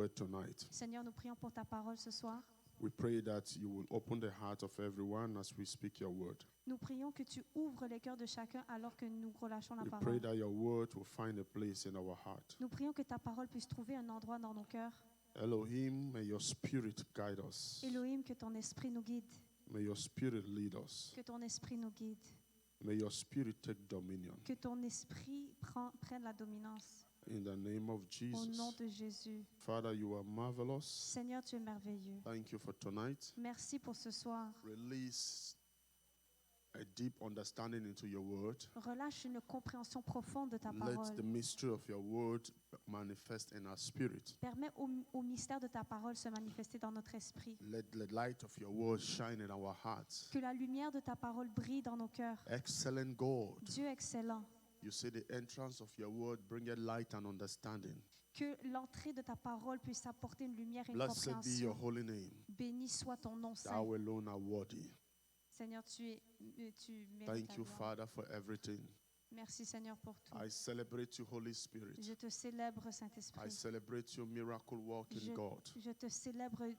word tonight. Seigneur, nous prions pour ta parole ce soir. We pray that you will open the heart of everyone as we speak your word. Nous prions que tu ouvres les cœurs de chacun alors que nous relâchons la We pray parole. that your word will find a place in our heart. Nous prions que ta parole puisse trouver un endroit dans nos cœurs. Elohim, may your spirit guide us. Elohim, que ton esprit nous guide. May your spirit lead us. Que ton esprit nous guide. May your spirit take dominion. Que ton esprit prenne la dominance. In the name of Au nom Jesus. de Jésus. Father, you are marvelous. Seigneur, tu es merveilleux. Thank you for tonight. Merci pour ce soir. Release a deep understanding into your word. Relâche une compréhension profonde de ta Let the parole. mystery of your word manifest in our spirit. Permets au mystère de ta parole se manifester dans notre esprit. Let the light of your word shine in our hearts. Que la lumière de ta parole brille dans nos cœurs. Excellent God, Dieu excellent. you say the entrance of your word bringeth light and understanding. Que l'entrée de ta parole puisse apporter une lumière et une Blessed be your compréhension. holy name. Béni soit ton nom saint. Thou alone are worthy. Seigneur, tu mérites Thank la you, gloire. Father, for everything. Merci Seigneur pour tout. I celebrate you, Holy Spirit. Je te célèbre I Saint-Esprit. celebrate your miracle working God. Je te célèbre I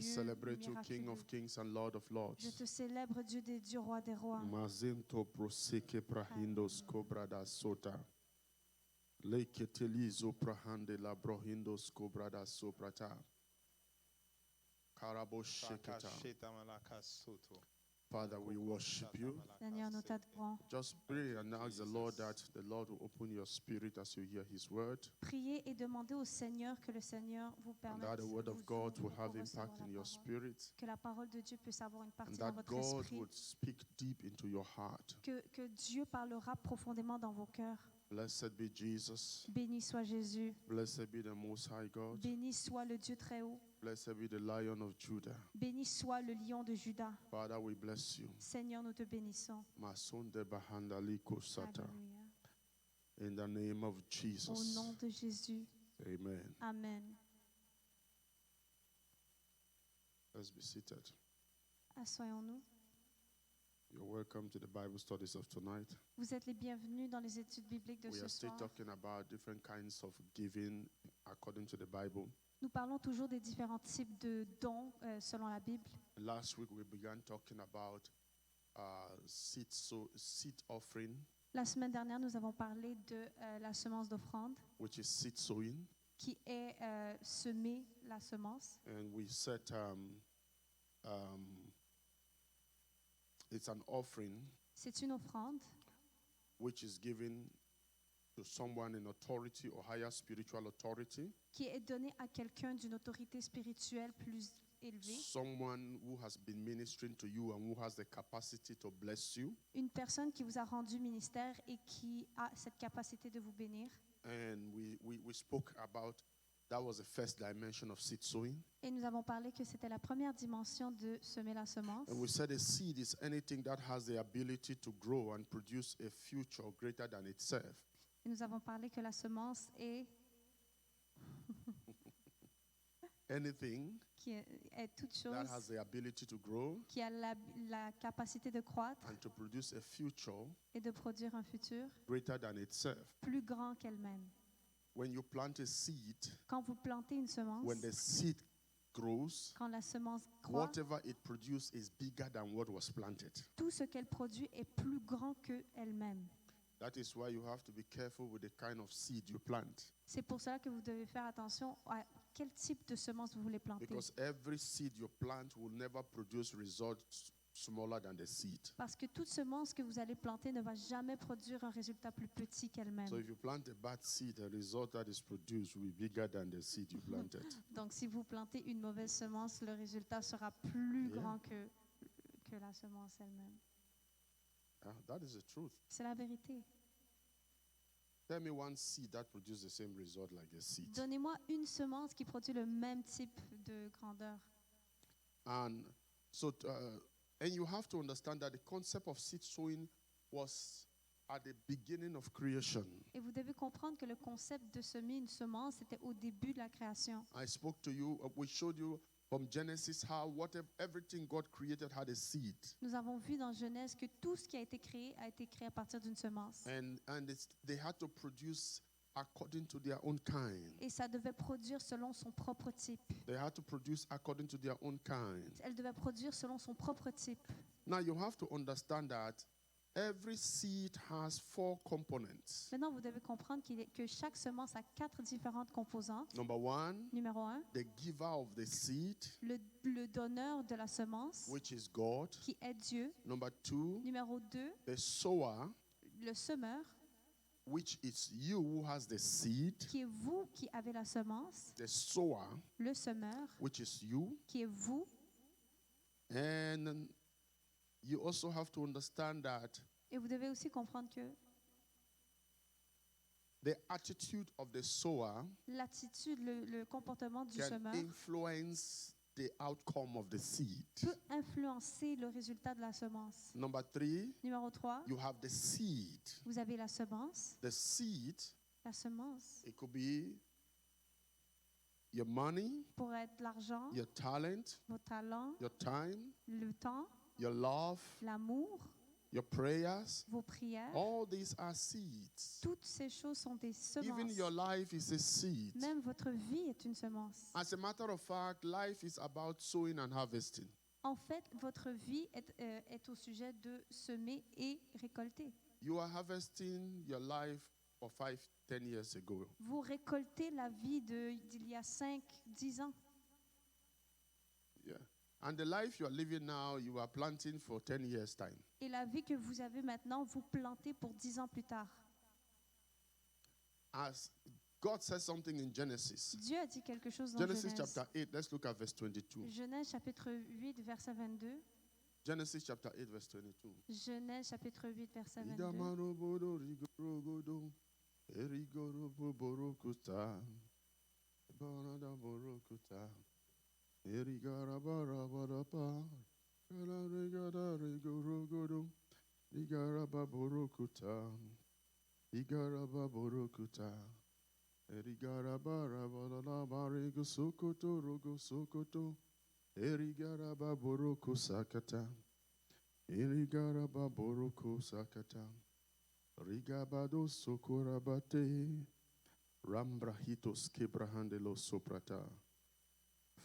Dieu celebrate you, King miraculeux. of kings and Lord of Je lords. te célèbre Dieu des dieux, roi des rois. Mazinto proseke prahindos kobrada sota. Leketelizo prahande la brohindos kobrada soprata. Karabo sheketa. Father, we worship you. Seigneur, nous t'adorons. Just pray and ask the Lord that the Lord will open your spirit as you hear his word. Priez et demandez au Seigneur que le Seigneur vous And permette that the word of vous God will ouvre have pour recevoir impact la in your parole. spirit. Que la parole de Dieu puisse avoir une And partie dans that votre God esprit. would speak deep into your heart. Que Dieu parlera profondément dans vos cœurs. Blessed be Jesus. Béni soit Jésus. Blessed be the Most High God. Béni soit le Dieu très haut. Blessed be the Lion of Judah. Béni soit le lion de Juda. Father, we bless you. Seigneur, nous te bénissons. Masonde bahanda liko sata. Alléluia. In the name of Au Jesus. nom de Jésus. Amen. Amen. Let's be seated. Assoyons-nous. You're welcome to the Bible studies of tonight. Vous êtes les bienvenus dans les études bibliques de We ce are still soir. talking about different kinds of giving according to the Bible. Nous parlons toujours des différents types de dons selon la Bible. Last week we began talking about seed offering, La semaine dernière, nous avons parlé de la semence d'offrande, which is seed sowing, qui est semer la semence. and we said it's an offering C'est une offrande which is given to someone in authority or higher spiritual authority, qui est donnée à quelqu'un d'une autorité spirituelle plus élevée. someone who has been ministering to you and who has the capacity to bless you. Une personne qui vous a rendu ministère et qui a cette capacité de vous bénir. And we spoke about that was the first dimension of seed sowing. Et nous avons parlé que c'était la première dimension de semer la semence. And we said a seed is anything that has the ability to grow and produce a future greater than itself. Et nous avons parlé que la semence est Anything toute that chose has the ability to grow qui a la capacité de croître and to produce a future et de produire un futur greater than itself. plus grand qu'elle-même. When you plant a seed, Quand vous plantez une semence, when the seed grows, quand la semence croît, whatever it produces is bigger than what was planted. tout ce qu'elle produit est plus grand qu'elle-même. That is why you have to be careful with the kind of seed you plant. C'est pour cela que vous devez faire attention à quel type de semence vous voulez planter. Because every seed you plant will never produce results smaller than the seed. Parce que toute semence que vous allez planter ne va jamais produire un résultat plus petit qu'elle-même. So if you plant a bad seed, the result that is produced will be bigger than the seed you planted. Donc si vous plantez une mauvaise semence, le résultat sera plus Yeah. grand que la semence elle-même. That is the truth. C'est la vérité. Tell me one seed that produces the same result like a seed. Donnez-moi une semence qui produit le même type de grandeur. And so, and you have to understand that the concept of seed sowing was at the beginning of creation. Et vous devez comprendre que le concept de semer une semence, c'était au début de la création. I spoke to you, we showed you from Genesis how everything God created had a seed. Nous avons vu dans Genèse que tout ce qui a été créé à partir d'une semence. And they had to produce according to their own kind. Et ça devait produire selon son propre type. They had to produce according to their own kind. Elle devait produire selon son propre type. Now you have to understand that every seed has 4 components. Maintenant, vous devez comprendre que chaque semence a 4 différentes composantes. Number 1, Numéro 1, the giver of the seed, le donneur de la semence, which is God. qui est Dieu. Number 2, Numéro 2, the sower, le semeur, which is you who has the seed. qui est vous qui avez la semence. The sower, Le semeur, which is you. qui est vous. And you also have to understand that Et vous devez aussi comprendre que the attitude of the sower l'attitude, le comportement du can semeur influence the outcome of the seed. peut influencer le résultat de la semence. Number 3, Numéro 3, you have the seed. vous avez la semence. The seed, La semence it could be your money, pourrait être l'argent, your talent, vos talents, your time, le temps, your love, l'amour, your prayers. vos prières. All these are seeds. Toutes ces choses sont des Even semences. your life is a seed. Même votre vie est une semence. As a matter of fact, life is about sowing and harvesting. En fait, votre vie est au sujet de semer et récolter. You are harvesting your life for 5, 10 years ago. Vous récoltez la vie d'il y a 5, 10 ans. Yeah. And the life you are living now, you are planting for 10 years' time. Et la vie que vous avez maintenant, vous plantez pour 10 ans plus tard. As God says something in Genesis. Dieu a dit quelque chose dans Genesis Genèse. chapter 8, let's look at verse 22. Genèse chapitre 8, verset 22. Genesis chapter 8, verse 22. Genèse chapitre 8, verset 22. Idamarobodo rigorogodo, erigoroboborokuta, baradaborokuta, erigarabarabadapa, rigararigorogodo, rigarababorokuta, rigarababorokuta, erigarabarabadabarigosokoto, rogosokoto, erigarababorokosakata. Irigarababoroku sakata. Rigabado sokorabate. Rambrahitos kebrahandelo soprata.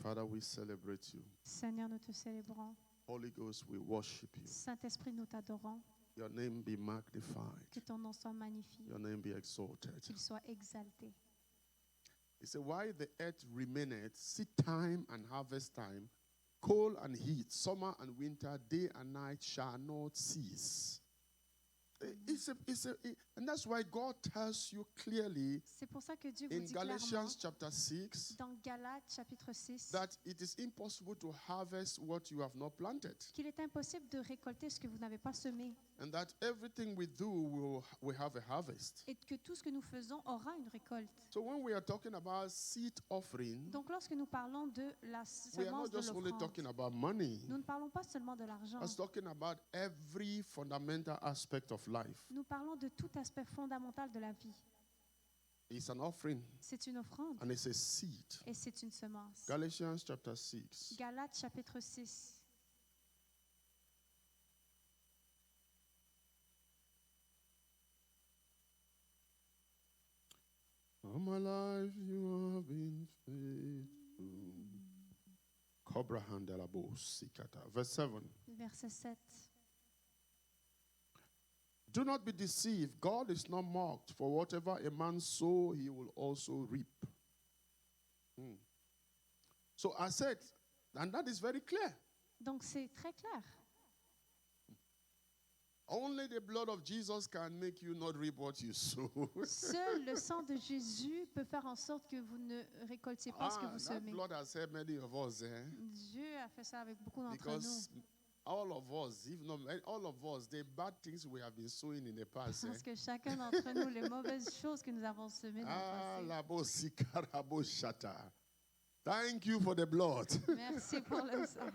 Father, we celebrate you. Seigneur, nous te célébrons. Holy Ghost, we worship you. Saint-Esprit, nous t'adorons. Your name be magnified. Que ton nom soit magnifié. Your name be exalted. Qu'il soit exalté. He said, while the earth remaineth, seed time and harvest time, cold and heat, summer and winter, day and night shall not cease. And that's why God tells you clearly C'est pour ça que Dieu vous in dit clairement Galatians chapter 6 dans Galates chapitre 6 that it is impossible to harvest what you have not planted. qu'il est impossible de récolter ce que vous n'avez pas semé And that everything we do will have a harvest. et que tout ce que nous faisons aura une récolte. So when we are talking about seed offering, Donc lorsque nous parlons de la we are not semence de just only l'offrande, talking about money. nous ne parlons pas seulement de l'argent. We're talking about every fundamental aspect of life. Nous parlons de tout aspect fondamental de la vie. It's an offering C'est une offrande and it's a seed. et c'est une semence. Galatians chapter 6. Galates chapitre 6. All my life you have been faithful. Cobra handelabo sikata. Verse 7. Verset 7. Do not be deceived. God is not mocked. For whatever a man sow, he will also reap. So I said, and that is very clear. Donc c'est très clair. Only the blood of Jesus can make you not reap what you sow. Seul le sang de Jésus peut faire en sorte que vous ne récoltiez pas ce que vous That semez. blood has helped many of us, Dieu a fait ça avec beaucoup d'entre because nous. all of us, if not all of us, the bad things we have been sowing in the past. Parce que chacun d'entre nous, les mauvaises choses que nous avons semées dans le passé. Labo sikarabo shata. Thank you for the blood. Merci pour le sang.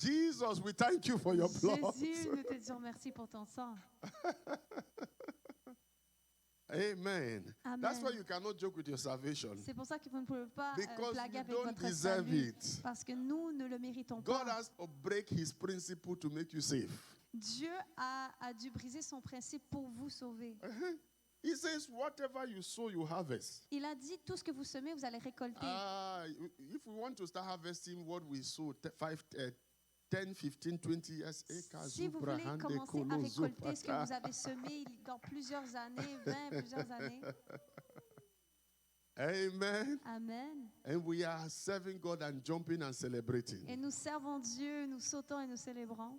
Jesus, we thank you for your blood. Jésus, nous te disons merci pour ton sang. Amen. Amen. That's why you cannot joke with your salvation. C'est pour ça que vous ne pouvez pas Because blaguer you avec don't votre deserve salut. it. Parce que nous ne le méritons God pas. has to break his principle to make you safe. Dieu a dû briser son principe pour vous sauver. He says, whatever you sow, you harvest. Il a dit, tout ce que vous semez, vous allez récolter. If we want to start harvesting what we sow, 10, 15, 20 years, Si vous voulez commencer à récolter ce que vous avez semé dans plusieurs années, 20, plusieurs années. Amen. Amen. And we are serving God and jumping and celebrating. Et nous servons Dieu, nous sautons et nous célébrons.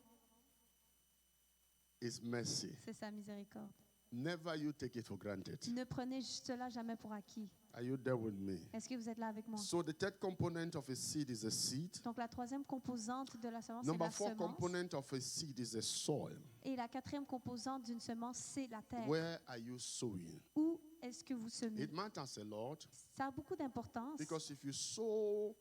It's mercy. C'est sa miséricorde. Never you take it for granted. Ne prenez cela jamais pour acquis. Are you there with me? Est-ce que vous êtes là avec moi? So the third component of a seed is a seed. Donc la troisième composante de la semence, c'est Number la 4 semence. component of a seed is a soil. Et la quatrième composante d'une semence, c'est la terre. Where are you sowing? Où est-ce que vous semez? It matters a lot Ça a beaucoup d'importance. because if you sow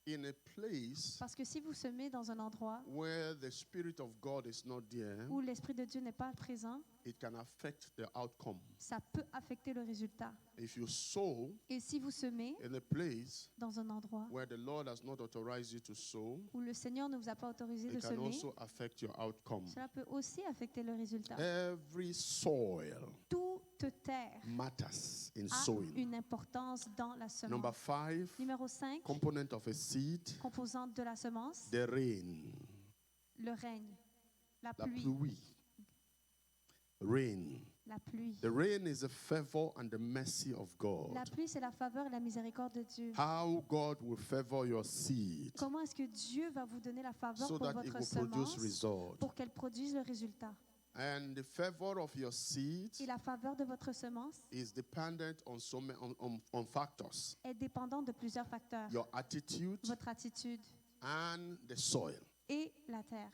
in a place Parce que si vous semez dans un endroit where the Spirit of God is not there, où l'Esprit de Dieu n'est pas présent, it can affect the outcome. ça peut affecter le résultat. If you sow Et si vous semez in a place dans un endroit where the Lord has not authorized you to sow, où le Seigneur ne vous a pas autorisé de it can semer, also affect your outcome. cela peut aussi affecter le résultat. Every soil Toute terre matters in a sowing. une importance dans la Number semence. 5 Numéro 5, component of a seed, composante de la semence, the rain. le règne, la La pluie. pluie. Rain. La pluie. The rain is the favor and the mercy of God. La pluie, c'est la faveur et la miséricorde de Dieu. How God will favor your seed Comment est-ce que Dieu va vous donner la faveur so pour that it votre will produce semence result. pour qu'elle produise le résultat? And the favor of your seed Et la faveur de votre semence is dependent on on factors. est dépendante de plusieurs facteurs. Your attitude Votre attitude and the soil. et la terre.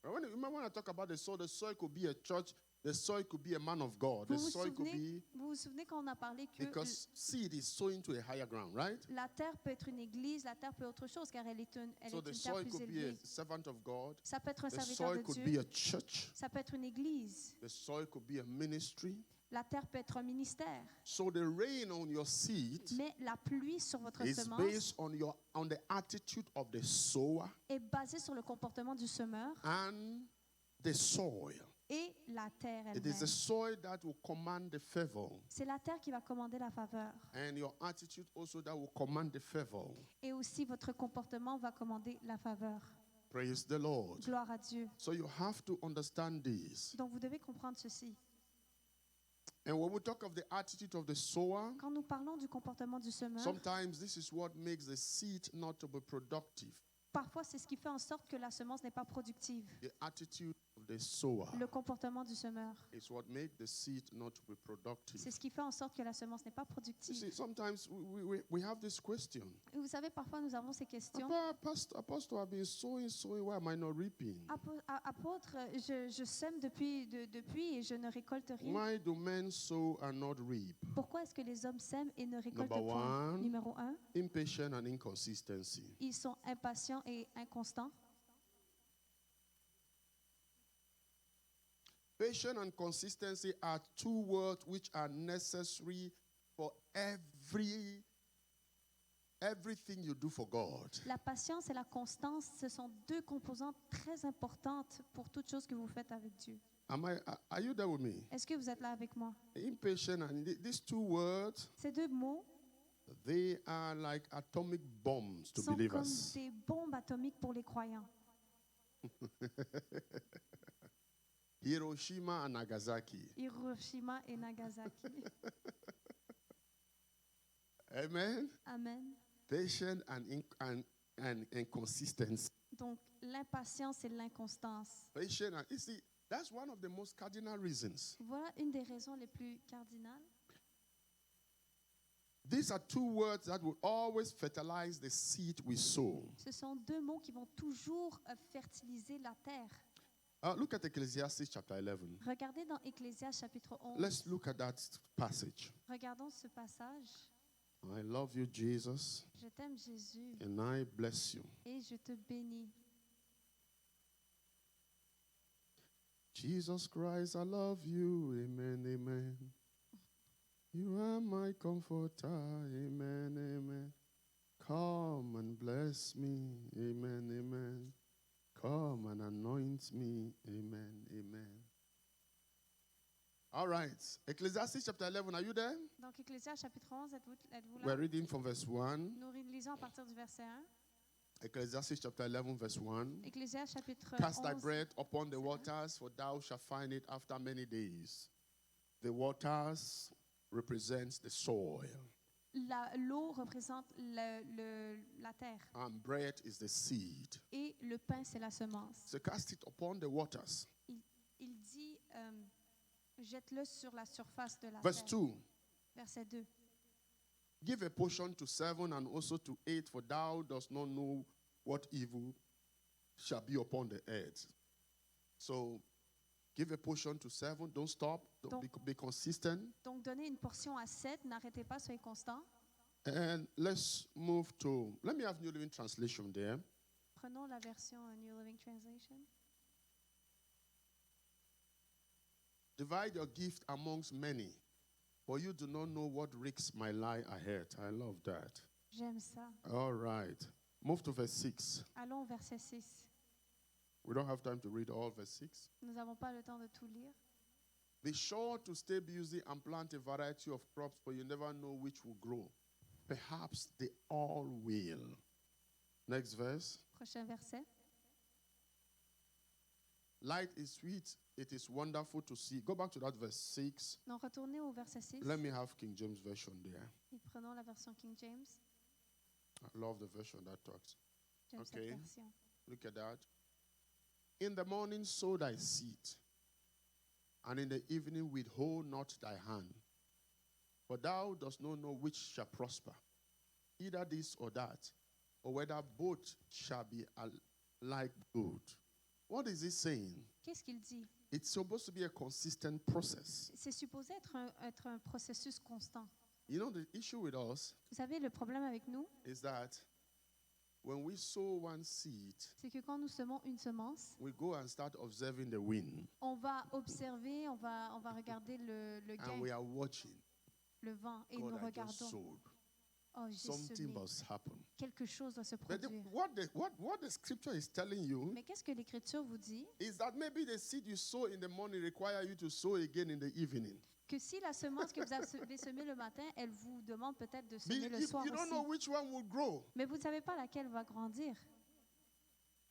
When I talk about the soil could be a church, the soil could be a man of God, Vous the vous soil could souvenez, be, vous vous souvenez quand on a parlé que because seed is sowing to a higher ground, right? la terre peut être une église, la terre peut être autre chose car elle est une So the terre soil plus could be élevée. a servant of God, Ça peut être un the serviteur soil de could be Dieu, a church, ça peut être une église, the soil could be a ministry. la terre peut être un ministère. So the rain on your seed Mais la pluie sur votre is semence based on the attitude of the sower est basée sur le comportement du semeur and the soil. et la terre It is the elle-même. soil that will command the favor, C'est la terre qui va commander la faveur. and your attitude also that will command the favor. Et aussi votre comportement va commander la faveur. Praise the Lord. Gloire à Dieu. So you have to understand this. Donc vous devez comprendre ceci. And when we talk of the attitude of the sower, Quand nous parlons du comportement du semeur, sometimes this is what makes the seed not to be productive. parfois c'est ce qui fait en sorte que la semence n'est pas productive. The attitude of the sower Le comportement du semeur. is what makes the seed not to be productive. C'est ce qui fait en sorte que la semence n'est pas You productive. see, sometimes we have this question. Et vous savez, parfois nous avons ces questions. Apostle, I've been sowing, why am I not reaping? Apôtre, je sème depuis et je ne récolte rien. Why do men sow and not reap? Pourquoi est-ce que les hommes sèment et ne récoltent Number point? one. Numéro 1, Impatient and inconsistency. ils sont impatients et inconstants. Patience and consistency are two words which are necessary for everything you do for God. La patience et la constance, ce sont deux composantes très importantes pour toute chose que vous faites avec Dieu. Are you there with me? Est-ce que vous êtes là avec moi? Impatient and these two words, Ces deux mots they are like atomic bombs to sont comme believers. des bombes atomiques pour les croyants. Hiroshima and Nagasaki. Hiroshima et Nagasaki. Amen. Amen. Patient and consistency. Donc, l'impatience et l'inconstance. Patient and, you see, that's one of the most cardinal reasons. Voilà une des raisons les plus cardinales. These are two words that will always fertilize the seed we sow. Ce sont deux mots qui vont toujours fertiliser la terre. Look at Ecclesiastes chapter 11. Regardez dans Ecclésiaste chapitre 11. Let's look at that passage. Regardons ce passage. I love you, Jesus, Je t'aime Jésus and I bless you. et je te bénis. Jesus Christ, I love you. Amen, amen. You are my comforter. Amen, amen. Come and bless me. Amen, amen. Come and anoint me. Amen, amen. All right. Ecclesiastes chapter 11, are you there? Donc, Ecclésias chapitre 11, êtes-vous là? We're reading from verse 1. Nous lisons à partir du verset 1. Ecclesiastes chapter 11, verse 1. Ecclésias chapitre Cast thy 11. bread upon the verset 1. waters, for thou shalt find it after many days. The waters represents the soil, L'eau représente la terre and bread is the seed. et le pain, c'est la semence. So cast it upon the waters. Il dit, jette-le sur la surface de la Verse terre. 2. Verset 2. Give a portion to 7 and also to 8, for thou dost not know what evil shall be upon the earth. So give a portion to 7. Don't stop. Be consistent. Donc, donnez une portion à 7. N'arrêtez pas, soyez constant. And let's move to, let me have New Living Translation there. Prenons la version New Living Translation. Divide your gift amongst many, for you do not know what risks might lie ahead. I love that. J'aime ça. All right. Move to verse 6. Allons au verset 6. We don't have time to read all verse 6. Nous n'avons pas le temps de tout lire. Be sure to stay busy and plant a variety of crops, for you never know which will grow. Perhaps they all will. Next verse. Prochain verset. Light is sweet. It is wonderful to see. Go back to that verse 6. Non, retournez au verset 6. Let me have King James Version there. Et prenons la version King James. I love the version that talks. J'aime Okay. cette version. Look at that. In the morning sow thy seed, and in the evening withhold not thy hand. For thou dost not know which shall prosper, either this or that, or whether both shall be alike good. What is he saying? Qu'est-ce qu'il dit? It's supposed to be a consistent process. C'est supposé être un processus constant. You know, the issue with us Vous savez, le problème avec nous, is that when we sow one seed, c'est que quand nous semons une semence, we go and start observing the wind, on va observer, on va regarder le and we gain, are watching. le vent, et God, nous I just regardons. sowed. Oh, j'ai Something semé. must happen. Quelque chose doit se But produire. what the scripture is telling you Mais qu'est-ce que l'Écriture vous dit? is that maybe the seed you sow in the morning require you to sow again in the evening. Que si la semence que vous avez semée le matin, elle vous demande peut-être de semer le You soir don't know aussi. which one will grow. Mais vous ne savez pas laquelle va grandir.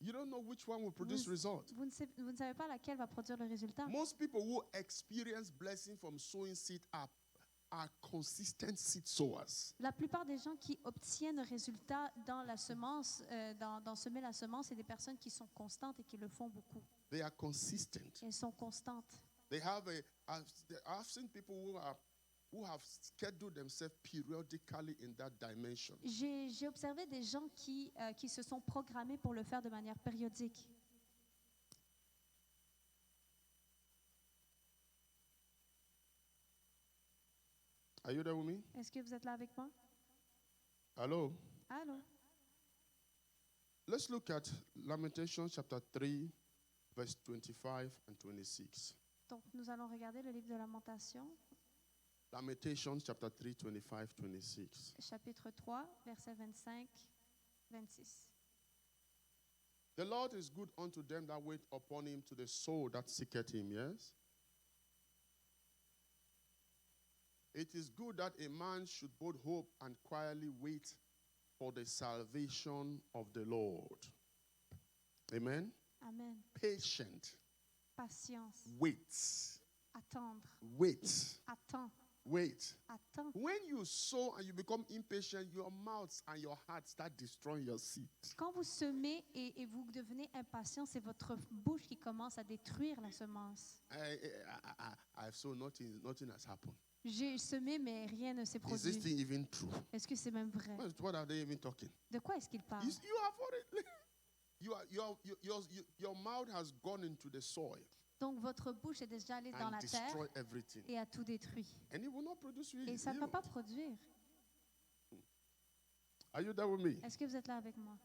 You don't know which one will produce result. Vous ne savez pas laquelle va produire le résultat. Most people who experience blessing from sowing seed are consistent seed sowers. La plupart des gens qui obtiennent résultat dans la semence, dans semer la semence, c'est des personnes qui sont constantes et qui le font beaucoup. They are consistent. Elles sont constantes. I've seen people who have scheduled themselves periodically in that dimension. J'ai observé des gens qui se sont programmés pour le faire de manière périodique. Are you there with me? Est-ce que vous êtes là avec moi? Hello? Allô? Let's look at Lamentations chapter 3, verse 25 and 26. Donc, nous allons regarder le livre de Lamentation, Lamentations chapter 3, 25, 26. chapitre 3, versets 25, 26. The Lord is good unto them that wait upon him, to the soul that seeketh him, yes? It is good that a man should both hope and quietly wait for the salvation of the Lord. Amen? Amen. Patient. Patience. Wait. Attendre. Wait. Attends. Wait. Attends. When you sow and you become impatient, your mouth and your heart start destroying your seed. Quand vous semez et vous devenez impatient, c'est votre bouche qui commence à détruire la semence. I've sown, nothing has happened. J'ai semé, mais rien ne s'est Is this produit. thing even true? Est-ce que c'est même vrai? What are they even talking? De quoi est-ce qu'il parle? You have already, your mouth has gone into the soil Donc, votre bouche est déjà allée dans and la terre destroyed everything. et a tout détruit. And it will not produce you. Et ça ne va pas produire. Are you there with me? Est-ce que vous êtes là avec moi?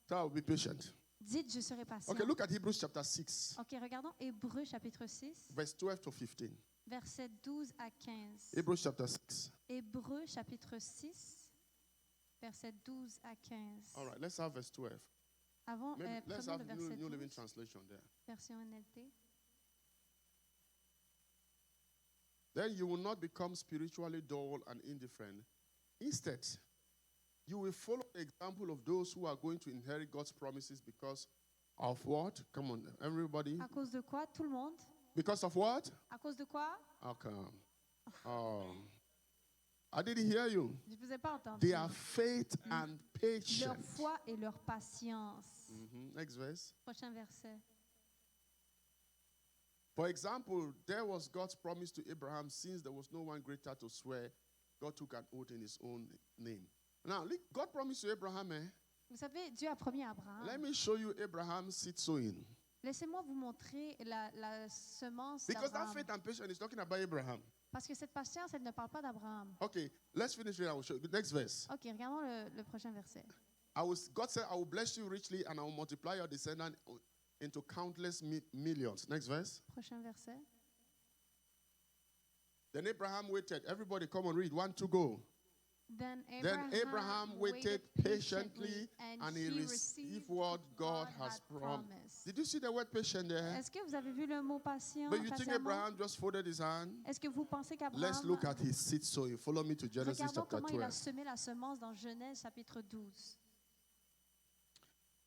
So be patient. Dites, je serai patient. Okay, look at Hebrews chapter 6, Ok, regardons Hébreux chapitre 6, verse 12 to 15. versets 12 à 15. Hebrews chapter 6. Hébreux chapitre 6, versets 12 à 15. All right, let's have verse 12. Avant, Maybe let's prenons have le verset New Living 12, Translation there. version NLT. then you will not become spiritually dull and indifferent. Instead, you will follow the example of those who are going to inherit God's promises because of what? Come on, everybody. À cause de quoi? Tout le monde. Because of what? À cause de quoi? Okay. I didn't hear you. Je ne vous ai pas entendu. Their faith and Leur patience. foi et leur patience. Next verse. Prochain verset. For example, there was God's promise to Abraham. Since there was no one greater to swear, God took an oath in his own name. Now, God promised to Abraham, Vous savez, Dieu a promis à Abraham. let me show you Abraham's seed sowing. Laissez-moi vous montrer la semence Because that d'Abraham. faith and patience is talking about Abraham. Parce que cette patience, elle ne parle pas d'Abraham. Okay, let's finish here. I will show you. Next verse. Ok, regardons le prochain verset. God said, I will bless you richly and I will multiply your descendants into countless millions. Next verse. Prochain verset. Then Abraham waited. Everybody come on, read. 1, 2, go. Then Abraham waited patiently and he received what God has promised. Did you see the word patient there? Est-ce que vous avez vu le mot patient? But you think patiemment? Abraham just folded his hand? Est-ce que vous pensez qu'Abraham... Let's look at his seed sowing. Follow me to Genesis Regardons chapter comment il a 12. semé la semence dans Genèse chapitre 12.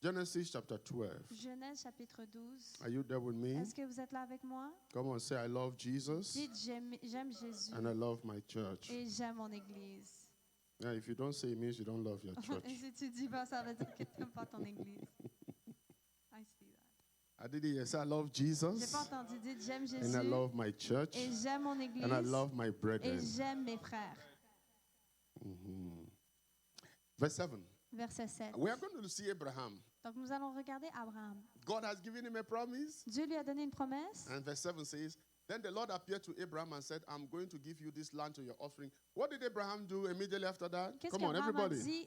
Genesis chapter 12. Genèse chapitre 12. Are you there with me? Est-ce que vous êtes là avec moi? Come on, say I love Jesus Dites j'aime Jésus and I love my church. et j'aime mon église. Yeah, if you don't say it means you don't love your church. Et si tu dis pas, ça veut dire que tu n'aimes pas ton église. I see that. I didn't hear. Say I love J'ai Jesus pas entendu dire j'aime and I Jésus love my church et j'aime mon église and I love my et brethren. j'aime mes frères. Verse 7. Verset 7. We are going to see Abraham. Donc nous allons regarder Abraham. God has given him a promise. Dieu lui a donné une promesse. And verse 7 says, Then the Lord appeared to Abraham and said, I'm going to give you this land to your offspring. What did Abraham do immediately after that? Qu'est-ce Come on, qu'Abraham a everybody. dit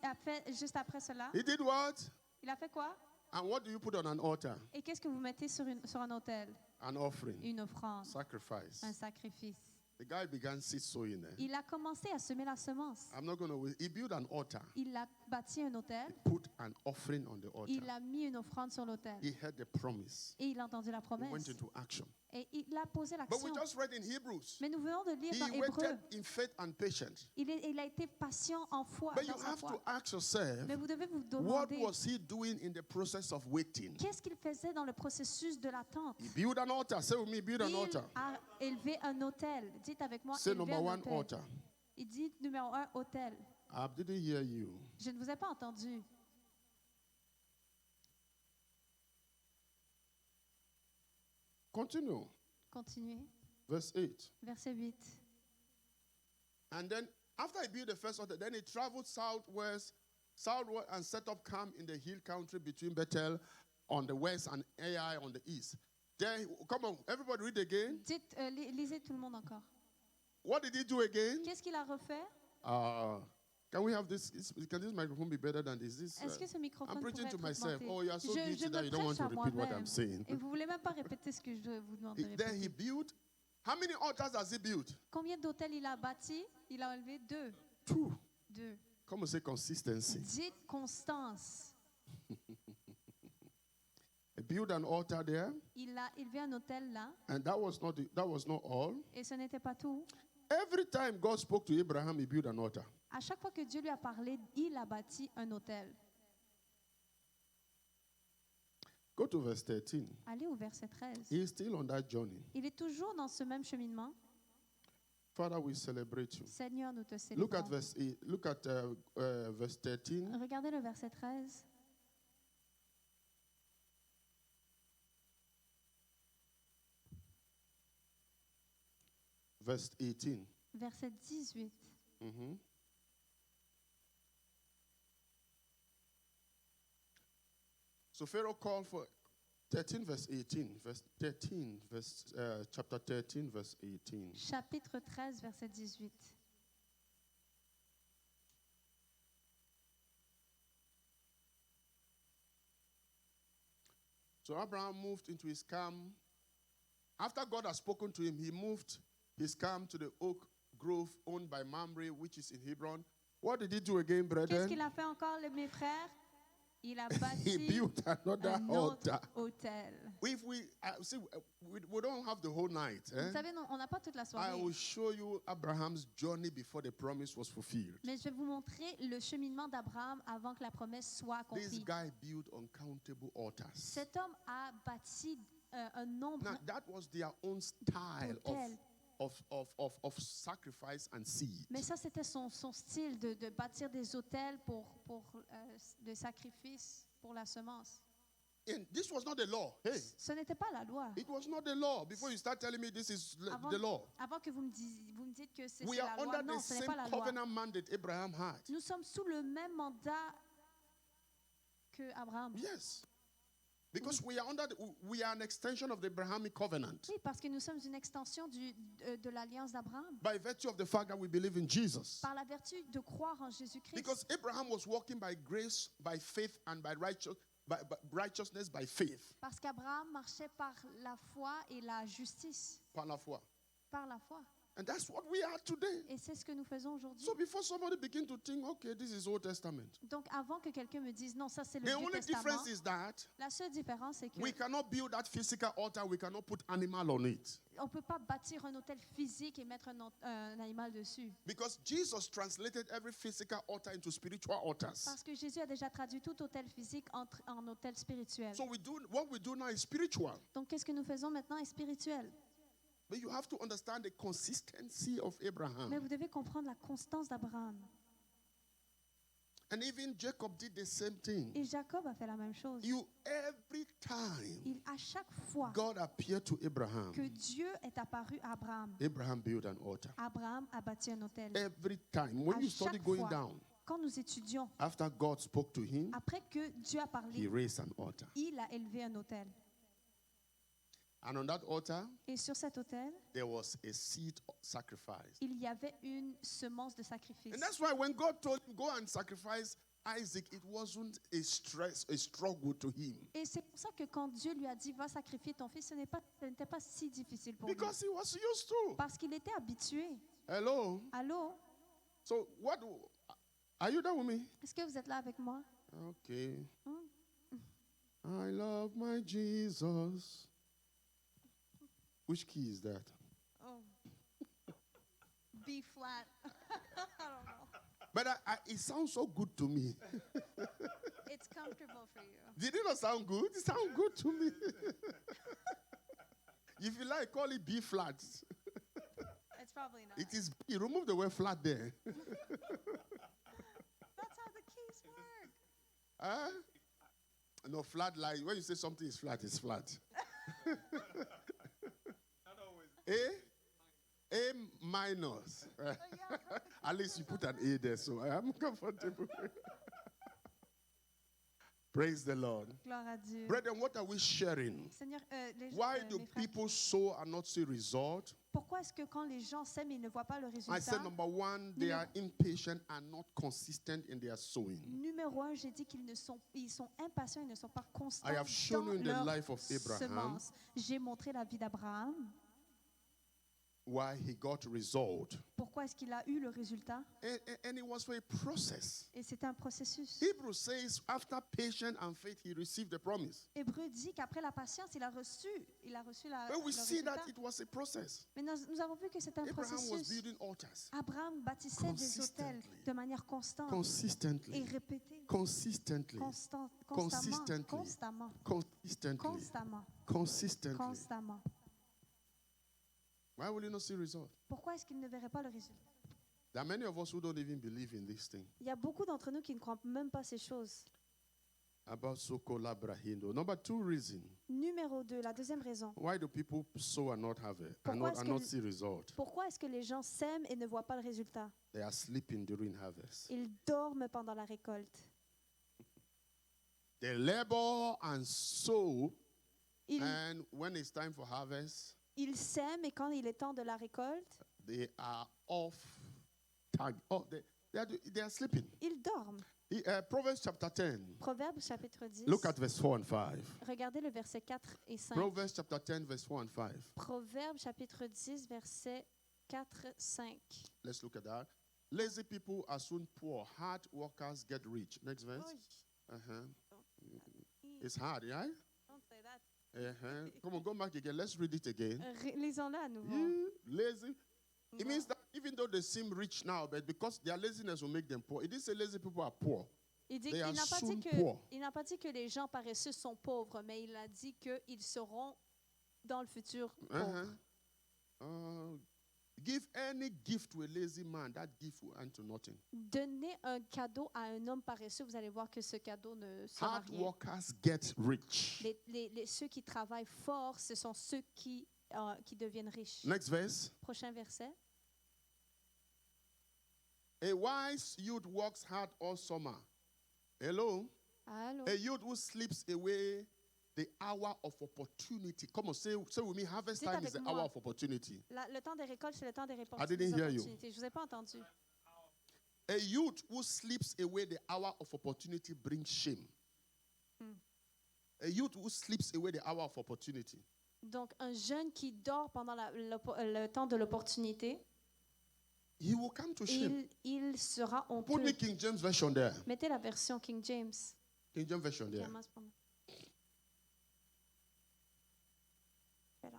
juste après cela? He did what? Il a fait quoi? And what do you put on an altar? Et qu'est-ce que vous mettez sur un autel? An offering. Une offrande, Sacrifice. un sacrifice. The guy began seed sowing there. Il a commencé à semer la semence. I'm not going to wait. He built an altar. Il a bâti un autel. Put an offering on the altar. Il a mis une offrande sur l'autel. He heard the promise. Et il a entendu la He promesse. went into action. Et il a posé But we l'action. just read in Hebrews. Mais nous venons de lire dans He Hébreu. waited in faith and patience. Il a été patient en foi. But you Dans sa have to foi. ask yourself, Mais vous devez vous what demander, was he doing in the process of waiting? qu'est-ce qu'il faisait dans le processus de l'attente? He built an altar. Say with me, build an Il altar. a élevé un autel. Dites avec moi, Say élevé number un one, autel. altar. Il dit numéro 1, autel. I didn't hear you. Je ne vous ai pas entendu. Continue. Continuez. Verse 8. Verset 8. And then after he built the first altar, then he traveled southward and set up camp in the hill country between Bethel on the west and Ai on the east. There, come on, everybody read again. Dites, lisez tout le monde encore. What did he do again? Qu'est-ce qu'il a refait? Can we have this? Can this microphone be better than this? Est-ce que ce microphone I'm preaching pourrait to être myself. augmenté? Oh, you are so Je guilty me that you don't want prêche to à repeat what I'm moi-même. saying. Et vous voulez même pas répéter ce que je vous demande de Then he répéter. built. How many altars has he built? Combien d'hôtels il a bâti? Il a élevé 2. 2. 2. Come on, say consistency. Dites constance. He built an altar there, Il a élevé un hôtel là. and that was not all. Et ce n'était pas tout. Every time God spoke to Abraham, he built an altar. À chaque fois que Dieu lui a parlé, il a bâti un hôtel. Go to verse 13. Allez au verset 13. He is still on that journey. Il est toujours dans ce même cheminement. Father, we celebrate you. Seigneur, nous te Look at célébrons. verse 8. Look at verse 13. Regardez le verset 13. Verse 18. Verset 18. So Pharaoh called for 13 verse 18. Chapter 13 verse 18. Chapitre 13, verset 18. So Abraham moved into his camp. After God had spoken to him, he moved his camp to the oak grove owned by Mamre, which is in Hebron. What did he do again, Qu'est-ce brethren? qu'il a fait encore, mes frères? Il a He bâti built another un autre altar. hôtel. If we see, we don't have the whole night. Vous savez, non, on n'a pas toute la I soirée. will show you Abraham's journey before the promise was fulfilled. Mais je vais vous montrer le cheminement d'Abraham avant que la promesse soit This accomplie. guy built uncountable altars. Cet homme a bâti un nombre Now that was their own style d'autels. of sacrifice and seed. Mais ça, c'était son style de bâtir des hôtels pour le sacrifice, pour la semence. And this was not the law. Hey, Ce n'était pas la loi. it was not the law. Before you start telling me this is Avant, the law. avant que vous me dites que c'est We la are loi, under non, the ce n'est same pas la loi. covenant mandate Abraham had. Nous sommes sous le même mandat que Abraham. Yes. Because we are an extension of the Abrahamic covenant. Oui, parce que nous sommes une extension de l'alliance d'Abraham. By virtue of the fact that we believe in Jesus. Par la vertu de croire en Jésus-Christ. Because Abraham was walking by grace, by faith, and by righteousness by faith. Parce qu'Abraham marchait par la foi et la justice. Par la foi. Par la foi. And that's what we are today. Et c'est ce que nous faisons aujourd'hui. So before somebody begin to think, okay, this is Old Testament. Donc avant que quelqu'un me dise non, ça c'est le The Vieux only Testament. difference is that La seule différence c'est que we cannot build that physical altar, we cannot put animal on it. on peut pas bâtir un hôtel physique et mettre un animal dessus. Because Jesus translated every physical altar into spiritual altars. Parce que Jésus a déjà traduit tout hôtel physique en hôtel spirituel. So what we do now is spiritual. Donc qu'est-ce que nous faisons maintenant est spirituel. But you have to understand the consistency of Mais Abraham. vous devez comprendre la constance d'Abraham. And even Jacob did the same thing. Et Jacob a fait la même chose. Every time À chaque fois God appeared to Abraham, que Dieu est apparu à Abraham, Abraham built an altar. Abraham a bâti un hôtel. Every time. When À you study chaque going fois. down, Quand nous étudions, after God spoke to him, après que Dieu a he parlé, raised an altar. il a élevé un hôtel. And on that altar, Et sur cet autel, there was a seed sacrifice. il y avait une semence de sacrifice. And that's why when God told him, go and sacrifice Isaac, it wasn't a struggle to him. Et c'est pour ça que quand Dieu lui a dit, va sacrifier ton fils, ce n'était pas si difficile pour lui. Because he was used to. Parce qu'il était habitué. Hello? Allô? So are you there with me? Est-ce que vous êtes là avec moi? Okay. Hmm? I love my Jesus. Which key is that? Oh. B flat. I don't know. But it sounds so good to me. It's comfortable for you. Did it not sound good? It sounds good to me. If you like, call it B flat. It's probably not. It is B. Remove the word flat there. That's how the keys work. Huh? No, flat like when you say something is flat, it's flat. A minus. At least you put an A there, so I am comfortable. Praise the Lord. Gloire à Dieu. Brethren, what are we sharing? Seigneur, Why do mes frères, people sow and not see result? pourquoi est-ce que quand les gens s'aiment, ils ne voient pas le I résultat? said number one, they are impatient and not consistent in their sowing. Numéro un, j'ai dit qu'ils ils sont impatients, ils ne sont pas constants I have shown dans you the leur life of Abraham. semence. J'ai montré la vie d'Abraham. Why he got result. Pourquoi est-ce qu'il a eu le résultat? And it was for a process. Et c'était un processus. Hebrew says, after patience and faith, he received the promise. Hébreu dit qu'après la patience, il a reçu le But we see résultat. that it was a process. Mais nous avons vu que c'est un Abraham was processus. building altars Abraham bâtissait des hôtels consistently. de manière constante et consistently, répétée, consistently, constamment, consistently, consistently, constamment, consistently. constamment. Why will you not see result? Pourquoi est-ce qu'il ne verrait pas le résultat? There are many of us who don't even believe in this thing. Il y a beaucoup d'entre nous qui ne croient même pas ces choses. About Sokola Brahindo. Number two reason. Numéro 2, la deuxième raison. Why do people sow and not have it? Pourquoi And est-ce not que- see result? Pourquoi est-ce que les gens s'aiment et ne voient pas le résultat? They are sleeping during harvest. Ils dorment pendant la récolte. They labor and sow, Ils, and when it's time for harvest, ils sèment et quand il est temps de la récolte, they are off tag. Oh, they are sleeping. ils dorment. Proverbs chapter 10. Proverbe chapitre 10. Look at verse 4 and 5. Regardez le verset 4 et 5. Proverbs chapter 10, verse 4 and 5. Proverbe chapitre 10, verset 4, 5. Let's look at that. Lazy people are soon poor. Hard workers get rich. Next verse. Uh-huh. It's hard, right? Come on, go back again. Let's read it again. Lisons-le à nouveau. You lazy. It Non. means that even though they seem rich now, but because their laziness will make them poor. It didn't say lazy people are poor. Il dit They qu'il are n'a pas dit soon que poor. il n'a pas dit que les gens paresseux sont pauvres, mais il a dit qu'ils seront dans le futur pauvres. Give any gift to a lazy man, that gift will end to nothing. Donnez un cadeau à un homme paresseux, vous allez voir que ce cadeau ne sera Hard rien. workers get rich. Ceux qui travaillent fort, ce sont ceux qui deviennent riches. Next verse. Prochain verset. A wise youth works hard all summer. Hello? Allô? A youth who sleeps away the hour of opportunity. Come on, say with me, harvest Dites time avec is the moi. hour of opportunity. Le temps des récoltes, c'est le temps des I didn't hear you. opportunités. Je ne vous ai pas entendu. A youth who sleeps away the hour of opportunity brings shame. A youth who sleeps away the hour of opportunity. Donc, un jeune qui dort pendant le temps de l'opportunité, He will come to shame. il sera Put honteux. the King James Version there. Mettez la version King James. King James Version there. Commence par- Voilà.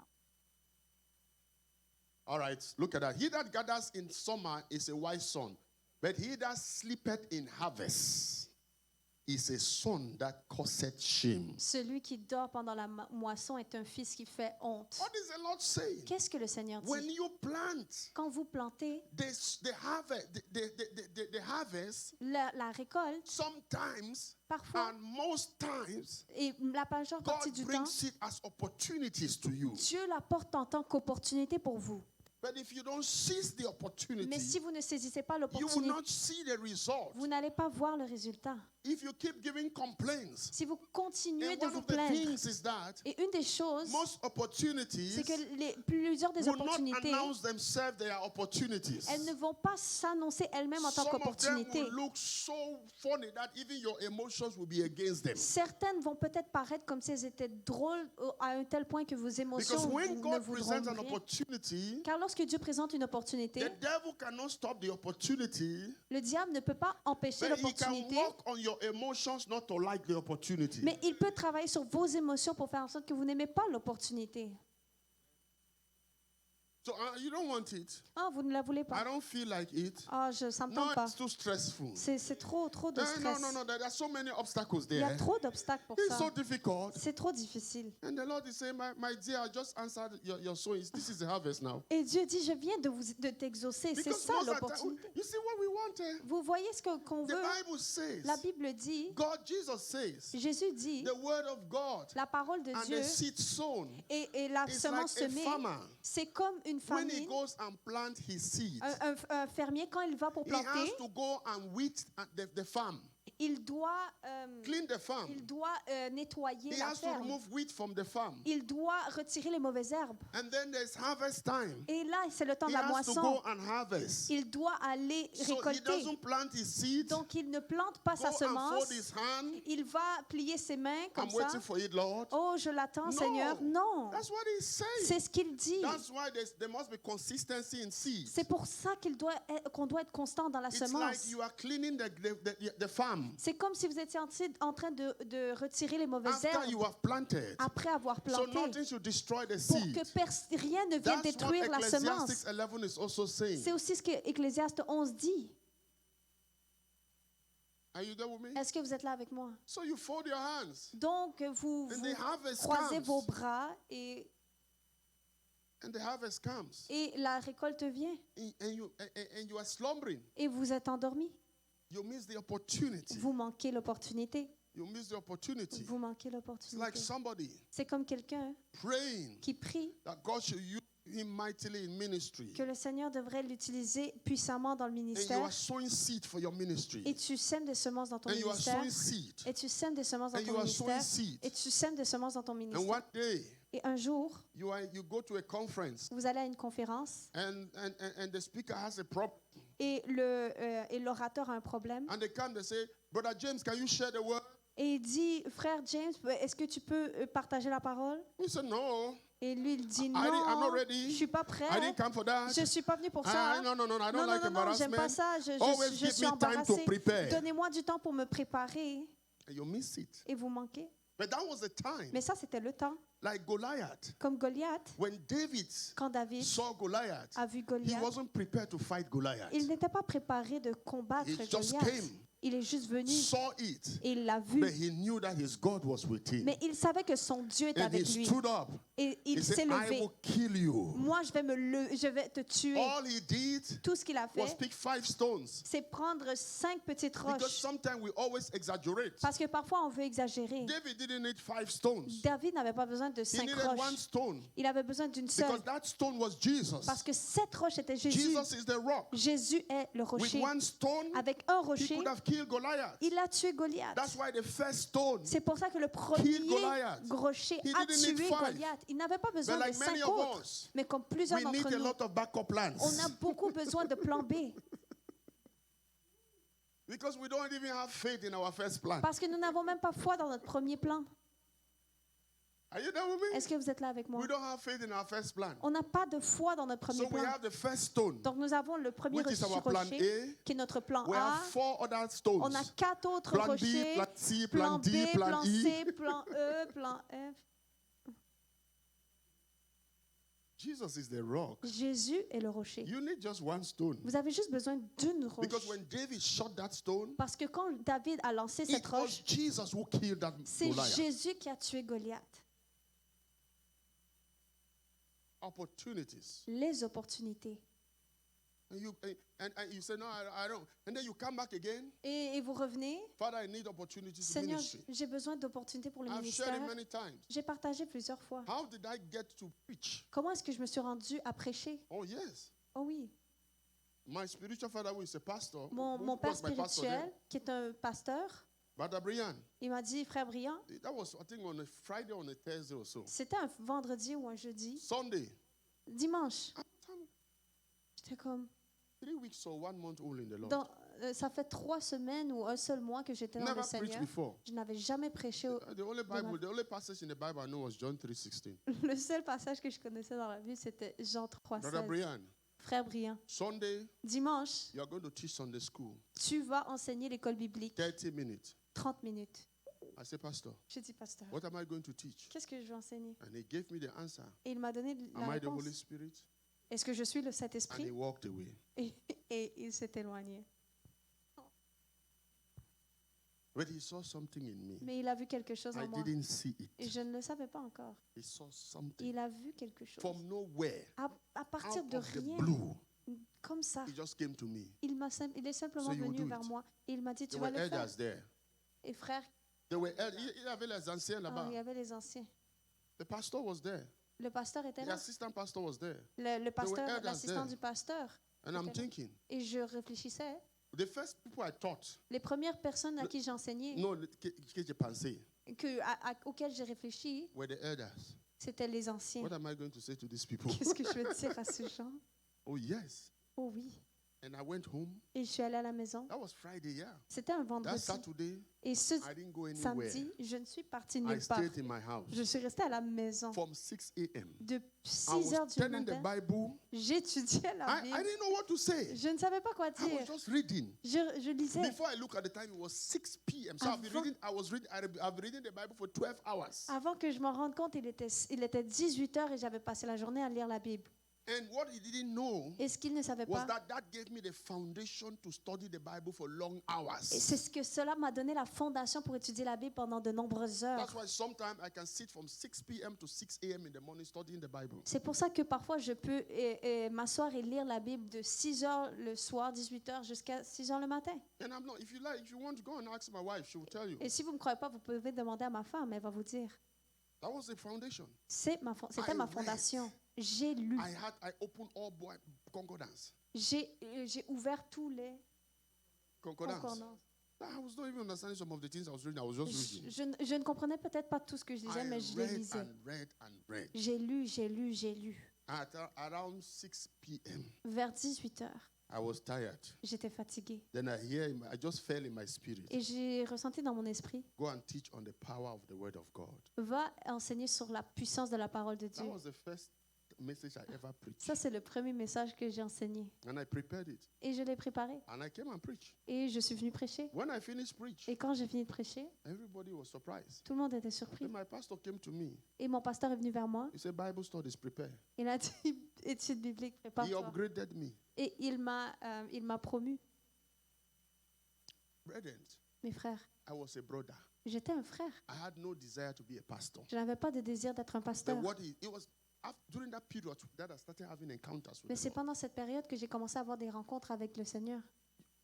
All right, look at that. He that gathers in summer is a wise son, but he that sleepeth in harvest is a son that causeth shame. Celui qui dort pendant la moisson est un fils qui fait honte. What is the Lord saying? Qu'est-ce que le Seigneur dit? When you plant, Quand vous plantez, the harvest la récolte, sometimes parfois, and most times, et la majeure partie God du temps, brings it as opportunities to you. Dieu l'apporte en tant qu'opportunité pour vous. But if you don't seize the Mais opportunity, si vous ne saisissez pas you will l'opportunité, not see the result. vous n'allez pas voir le résultat. If you keep giving complaints, Si vous continuez and de one vous of the plaindre, things is that et une des choses, most opportunities c'est que plusieurs des will not opportunités, announce themselves they are opportunities. elles ne vont pas s'annoncer elles-mêmes en tant Some of them qu'opportunité. will look so funny that even your emotions will be against them. Certaines vont peut-être paraître comme si elles étaient drôles à un tel point que vos Because émotions when ne God voudront presents an rien. opportunity, Car lorsque Dieu présente une opportunité, the devil cannot stop the opportunity, le diable ne peut pas empêcher but he can l'opportunité, work on your emotions not to like the opportunity. mais il peut travailler sur vos émotions pour faire en sorte que vous n'aimez pas l'opportunité. So you don't want it. Ah, vous ne la voulez I pas. don't feel like it. Ah, ça me No, tente pas. it's too stressful. C'est trop de No, stress. no. There are so many obstacles Il y a there. trop d'obstacles pour It's ça. so difficult. C'est trop difficile. And the Lord is saying, my dear, I just answered your sowing. This is the harvest now. Et Dieu dit, je viens de t'exaucer. C'est Because ça most of the time, l'opportunité. you see what we want. Vous voyez ce qu'on The veut? Bible says, La Bible dit, Jesus says, Jésus dit, the word of God la parole de and Dieu the seed sown et la is semence like a semée, farmer. c'est comme une When he famille. goes and plants his seed, Un fermier, quand il va pour he has planter, to go and weed the farm, il doit clean the farm. nettoyer He la has to ferme. remove wheat from the farm. Il doit retirer les mauvaises herbes. And then there's harvest time. Et là, c'est le temps He de la has to moisson. go and harvest. Il doit aller So he récolter. doesn't plant his seed, go Donc, il ne plante pas sa and semence. fold his hand. Il va plier ses mains comme I'm ça. waiting for it, Lord. Oh, je l'attends, No. Seigneur. Non, That's what he's saying. c'est ce qu'il dit. That's why there must be consistency in seeds. C'est pour ça qu'on doit être constant dans la It's like semence. you are cleaning the farm C'est comme si vous étiez en train de retirer les mauvaises after herbes you have planted. après avoir So planté nothing should destroy the pour seed. que rien ne vienne That's what détruire la semence. Ecclesiastes 11 is also saying. C'est aussi ce que Ecclésiaste 11 dit. Are you there with me? Est-ce que vous êtes là avec moi? So you fold your hands Donc, vous and the harvest croisez comes. vos bras et And the harvest comes. la récolte vient. And you are slumbering. Et vous êtes endormi. You miss the opportunity. Vous manquez l'opportunité. You miss the opportunity. Vous manquez It's like l'opportunité. somebody C'est comme quelqu'un praying qui prie that God should use him mightily in ministry. que le Seigneur devrait l'utiliser puissamment dans le And you ministère. are sowing seed for your ministry. Et tu sèmes des semences dans ton And you are ministère. sowing seed. Et tu sèmes des semences dans And you ton are sowing ministère. seed. Et tu sèmes des semences dans ton And ministère. one day Et un jour, you go to a conference vous allez à une conférence and the speaker has a problem. et l'orateur a un problème. And they come, they say, Brother James, can you share the word? Et il dit, frère James, est-ce que tu peux partager la parole? He said, no, Et lui, il dit, I'm not non, ready. je suis pas prêt. I didn't come for that. Je suis pas venu pour ça. No, I don't Non, like j'aime pas embarrassment. ça. Always Je give suis me time to embarrassé. prepare. Donnez-moi du temps pour me préparer. And you miss it. Et vous manquez. But that was the time, Mais ça, c'était le temps. like Goliath. Comme Goliath, When David quand David saw Goliath, a vu he Goliath, wasn't prepared to fight Goliath. il n'était pas préparé de combattre He just Goliath. came, Il est juste venu saw it, et il l'a vu. but he knew that his God was with him. Mais il savait que son Dieu est And he avec lui. stood up. Et He il s'est said, I levé. will kill you. Moi, je vais te tuer. All he did Tout ce qu'il a was fait, pick 5 stones. c'est prendre 5 petites Because roches. sometimes we always exaggerate. Parce que parfois, on veut exagérer. David didn't need 5 stones. David n'avait pas besoin de He 5 needed 1 roches. stone. Il avait besoin d'une seule. Because that stone was Jesus. Parce que cette roche était Jésus. Jesus is the rock. Jésus est le With rocher. 1 stone, Avec un he rocher, could have killed Goliath. il a tué Goliath. That's why the first stone, C'est pour ça que le Killed premier Goliath. rocher He a didn't need tué 5. Goliath. Il n'avait pas but besoin de like many 5 of autres. us, Mais comme plusieurs we need d'entre a nous, lot of backup plans. on a beaucoup besoin de plan B. Because we don't even have faith in our first plan. Parce que nous n'avons même pas foi dans notre premier plan. Are you there with me? Est-ce que vous êtes là avec moi? We don't have faith in our first plan. On n'a pas de foi dans notre premier So we plan. have the first stone, Donc nous avons le premier which is our plan rocher, A. qui est notre plan We A. have 4 other On a stones. 4 autres Plan B, rochers. plan C, Plan plan B, D, plan plan E. C, plan E, plan F. Jesus is the rock. Jésus est le rocher. You need just 1 stone. Vous avez juste besoin d'une roche. Because when David shot that stone, Parce que quand David a lancé cette it was roche, Jesus who killed that c'est Goliath. Jésus qui a tué Goliath. Opportunities. Les opportunités. And you say, no, I don't. And then you come back again. Et vous revenez, Father, I need opportunities to Seigneur, ministry. j'ai besoin d'opportunités pour le I've shared ministère. it many times. J'ai partagé plusieurs fois. How did I get to preach? Comment est-ce que je me suis rendue à prêcher? Oh, yes. Oh oui, My spiritual father, who is a pastor, mon who père was my pastor spirituel, then, qui est un pasteur, Brother Brian, il m'a dit, frère Briand, that was, I think, on a Friday, on a Thursday or so. c'était un vendredi ou un jeudi, Sunday. dimanche. I'm J'étais comme, 3 weeks or 1 month old in the Lord. ça fait 3 semaines ou un seul mois que j'étais dans Never le preached Seigneur. before. Je n'avais jamais prêché. The only passage in the Bible I know was John 3:16. Le seul passage que je connaissais dans la Bible, c'était Jean Brother 3,16. Brian, Frère Briand, Sunday, dimanche, you are going to teach Sunday school. tu vas enseigner l'école biblique 30 minutes. 30 minutes. I said, Pastor, J'ai dit, pasteur, what am I going to teach? qu'est-ce que je vais enseigner? And he gave me the answer. Et il m'a donné la Am I the réponse. Holy Spirit? Est-ce que je suis le And he Saint-Esprit? walked away. Et il s'est éloigné. But he saw something in me. Mais il a vu quelque chose en I moi. didn't see Et it. je ne le savais pas encore. He saw something Il a vu quelque chose. from nowhere, À partir out de of the rien, blue. comme ça, He just came to me. il est simplement So you venu do vers it. moi. Et il m'a dit, tu There vas were le faire. elders there. Et frère, There were il y avait les anciens il là-bas. y avait les anciens. The pastor was there. Le pasteur était The là. assistant pastor was there. Le pasteur, elders l'assistant there. du pasteur. And I'm était là. thinking, Et je réfléchissais. the first people I taught, Les premières personnes à qui j'ai enseigné, no, que j'ai pensé, auxquelles j'ai réfléchi, were the elders. c'était les anciens. What am I going to say to these people? Qu'est-ce que je vais dire à ces gens? Oh, yes. Oh oui. And I went home. Et je suis allée à la maison. That was Friday, yeah. C'était un That vendredi. Saturday, Et ce I didn't go anywhere. samedi, je ne suis partie I nulle part. stayed in my house Je suis restée à la maison. from 6 a.m. Depuis I 6 heures was du turning the matin, Bible. j'étudiais la I Bible. didn't know what to say. Je ne savais pas quoi I was dire. just reading. Je lisais. Before I look at the time, it was 6 p.m. So I've been reading the Bible for 12 hours. Avant que je m'en rende compte, il était 18 heures et j'avais passé la journée à lire la Bible. And what he didn't know Et ce qu'il ne savait was pas, that gave me the foundation to study the Bible for long hours. et c'est ce que cela m'a donné la fondation pour étudier la Bible pendant de nombreuses heures. That's why sometimes I can sit from 6 p.m. to 6 a.m. in the morning studying the Bible. C'est pour ça que parfois je peux m'asseoir et lire la Bible de 6 heures le soir, 18 heures jusqu'à 6 heures le matin. And I'm not, if you want to go and ask my wife, she will tell you. Et si vous ne me croyez pas, vous pouvez demander à ma femme, elle va vous dire. That was the foundation. C'était ma fondation. J'ai lu. I opened all concordance. J'ai ouvert tous les Concordance. concordances. I was not even understanding some of the things I was reading. I was just reading. Je ne comprenais peut-être pas tout ce que je lisais, mais je les read lisais. and read and read. J'ai lu, j'ai lu, j'ai lu. At around 6 p.m., Vers 18 heures, I was tired. j'étais fatiguée. Then I just fell in my spirit. Et j'ai ressenti dans mon esprit, Go and teach on the power of the word of God. va enseigner sur la puissance de la parole de Dieu. That was the first message I ever preached. Ça, c'est le premier message que j'ai enseigné. And I prepared it. Et je l'ai préparé. And I came and preached. Et je suis venue prêcher. When I finished preaching, Et quand j'ai fini de prêcher, everybody was surprised. tout le monde était surpris. Then my pastor came to me. Et mon pasteur est venu vers moi. He said, Bible studies, prepare. Il a dit, études bibliques, He prépare-toi. upgraded me. Et il m'a promu. Brethren, Mes frères, I was a brother. j'étais un frère. I had no desire to be a pastor. Je n'avais pas de désir d'être un pasteur. But it was during that period that I started having encounters with Mais the c'est Lord. pendant cette période que j'ai commencé à avoir des rencontres avec le Seigneur.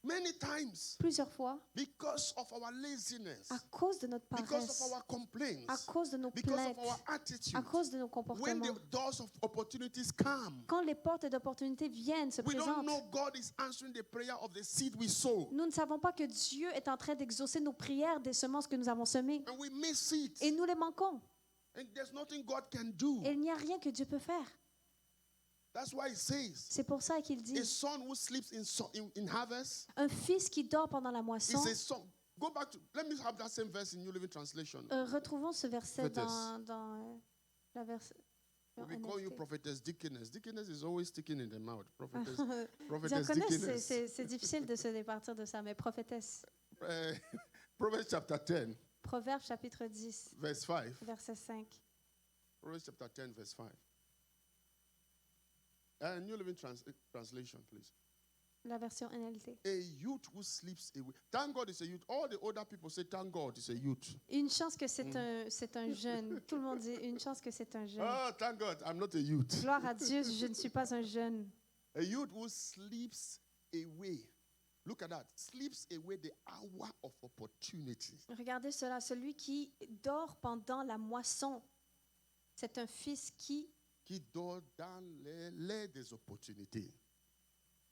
Many times, Plusieurs fois, because of our laziness, à cause de notre because paresse, of our complaints, à cause de nos because plaintes, of our attitude, à cause de nos when comportements. the doors of opportunities come, Quand les portes d'opportunité viennent, se we don't présentent, know God is answering the prayer of the seed we sow. nous ne savons pas que Dieu est en train d'exaucer nos prières des semences que nous avons semées. And we miss it. Et nous les manquons. And there's nothing God can do. Et il n'y a rien que Dieu peut faire. That's why it says, C'est pour ça qu'il dit, a son who sleeps in harvest un fils qui dort pendant la moisson. is a son. Go back to, let me have that same verse in New Living Translation. Retrouvons ce verset Prophétesse. dans la version We call you NLT. prophetess deaconess. Deaconess is always sticking in the mouth. Prophetess, Diaconesse, deaconess. c'est difficile de se départir de ça, mais prophétesse. Proverbs chapter 10, Proverbe chapitre 10, verse 5. verset 5. Proverbs chapter 10, verse 5. New Living Translation, please. La version NLT. A youth who sleeps away. Thank God it's a youth. All the older people say, thank God it's a youth. Une chance que c'est un jeune. Tout le monde dit une chance que c'est un jeune. Oh, thank God I'm not a youth. Gloire à Dieu, je ne suis pas un jeune. A youth who sleeps away. Look at that. Sleeps away the hour of opportunity. Regardez cela, celui qui dort pendant la moisson. C'est un fils qui, Qui dort dans les des opportunités.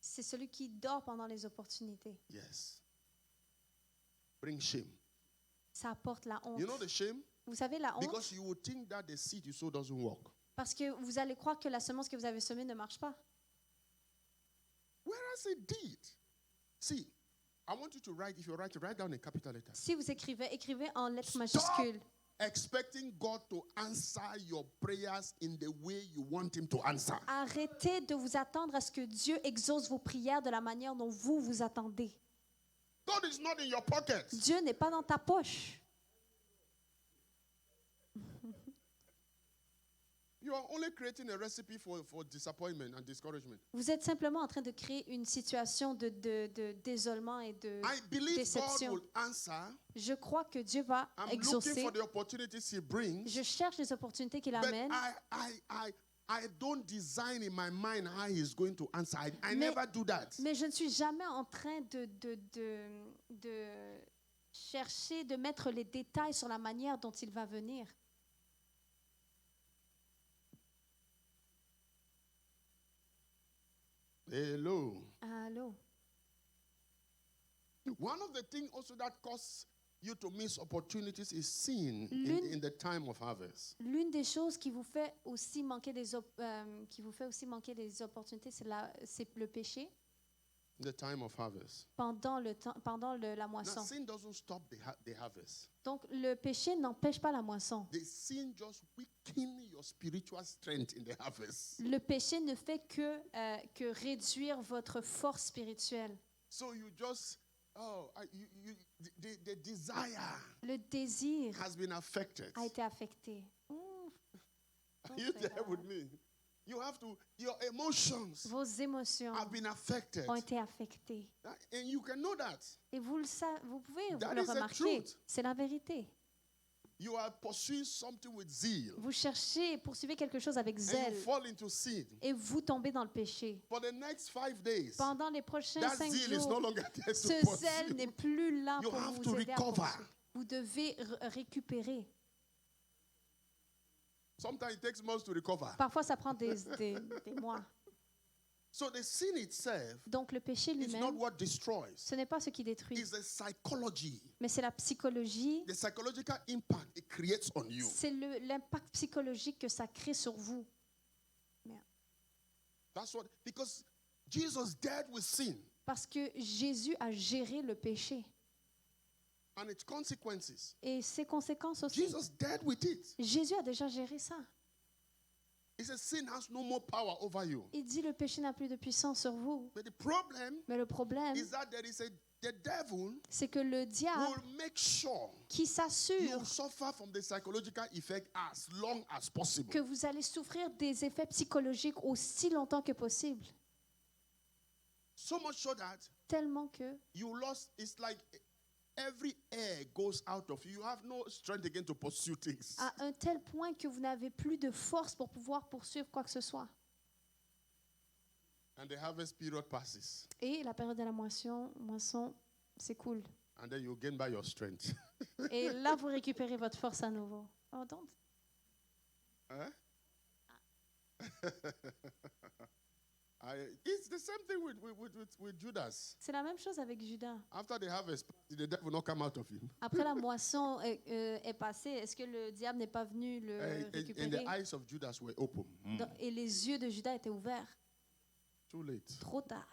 c'est celui qui dort pendant les opportunités. Yes. Bring shame. Ça apporte la honte. You know the shame? Vous savez la honte? Because you would think that the seed you sow doesn't work. Parce que vous allez croire que la semence que vous avez semée ne marche pas. Whereas it did. See, I want you to write, if you write down in capital letters. Si vous écrivez en lettres Stop majuscules. expecting God to answer your prayers in the way you want Him to answer. Arrêtez de vous attendre à ce que Dieu exauce vos prières de la manière dont vous vous attendez. God is not in your pocket. Dieu n'est pas dans ta poche. You are only creating a recipe for disappointment and discouragement. Vous êtes simplement en train de créer une situation de désolement et de I believe God déception. will answer. Je crois que Dieu va I'm looking exaucer. for the opportunities He brings. Je cherche les opportunités qu'il But amène. I don't design in my mind how He's going to answer. I Mais- never do that. Mais je ne suis jamais en train de chercher, de mettre les détails sur la manière dont il va venir. Hello. Allô? One of the things also that causes you to miss opportunities is sin L'une- in the time of harvest. L'une des choses qui vous fait aussi manquer des opportunités, c'est le péché The time of harvest. pendant la Now, moisson. sin doesn't stop the harvest. Donc le péché n'empêche pas la moisson. The sin just weaken your spiritual strength in the harvest. Le péché ne fait que réduire votre force spirituelle. So you just, the desire Le désir has been affected. a été affecté. Are you there with me? You have to, your emotions Vos émotions have been affected. ont été affectées. And you can know that. Et vous pouvez That le is the remarquer. truth. C'est la vérité. You are pursuing something with zeal. Vous poursuivez quelque chose avec And zèle you fall into sin. et vous tombez dans le péché. For the next 5 days, Pendant les prochains that 5 zeal is no jours, longer there to ce zèle pursue. n'est plus là You pour have vous to aider à recover. poursuivre. Vous devez récupérer. Sometimes it takes months to recover. Parfois, ça prend des mois. So the sin itself Donc, le péché is not lui-même, what destroys. ce n'est pas ce qui détruit, It's the psychology, mais c'est la psychologie, the psychological impact it creates on you. c'est l'impact psychologique que ça crée sur vous. That's what, because Jesus dealt with sin Parce que Jésus a géré le péché and its consequences. et ses conséquences aussi. Jesus dealt with it. Jésus a déjà géré ça. He says sin has no more power over you. Il dit le péché n'a plus de puissance sur vous. But the problem Mais le problème, is that the devil c'est que le diable will make sure qui s'assure you suffer from the psychological effect as long as possible. que vous allez souffrir des effets psychologiques aussi longtemps que possible. So much so that Tellement que you lost, it's like every air goes out of you. You have no strength again to pursue things. à un tel point que vous n'avez plus de force pour pouvoir poursuivre quoi que ce soit. And the harvest period passes. Et la période de la moisson, c'est cool. And then you gain by your strength. Et là, vous récupérez votre force à nouveau. Oh, don't. Huh? It's the same thing with Judas. C'est la même chose avec Judas. After the harvest, did the devil will not come out of him? Après la moisson est passée, est-ce que le diable n'est pas venu le And récupérer? the eyes of Judas were open. Et les yeux de Judas étaient ouverts. Too late. Trop tard.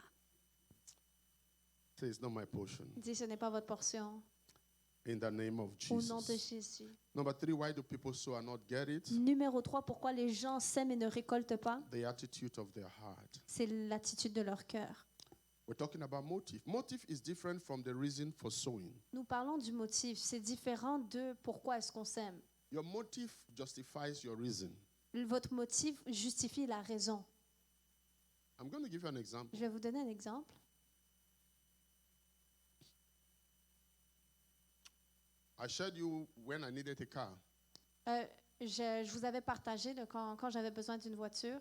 Say it's not my portion. Il dit, ce n'est pas votre portion. In the name of Au nom de Jesus. Jésus. Number 3, why do people sow and not get it? Numéro 3, pourquoi les gens sèment et ne récoltent pas? The attitude of their heart. C'est l'attitude de leur cœur. We're talking about motive. Motive is different from the reason for sowing. Nous parlons du motif. C'est différent de pourquoi est-ce qu'on sème. Your motive justifies your reason. Votre motif justifie la raison. I'm going to give you an example. Je vais vous donner un exemple. I shared you when I needed a car. Je vous avais partagé quand j'avais besoin d'une voiture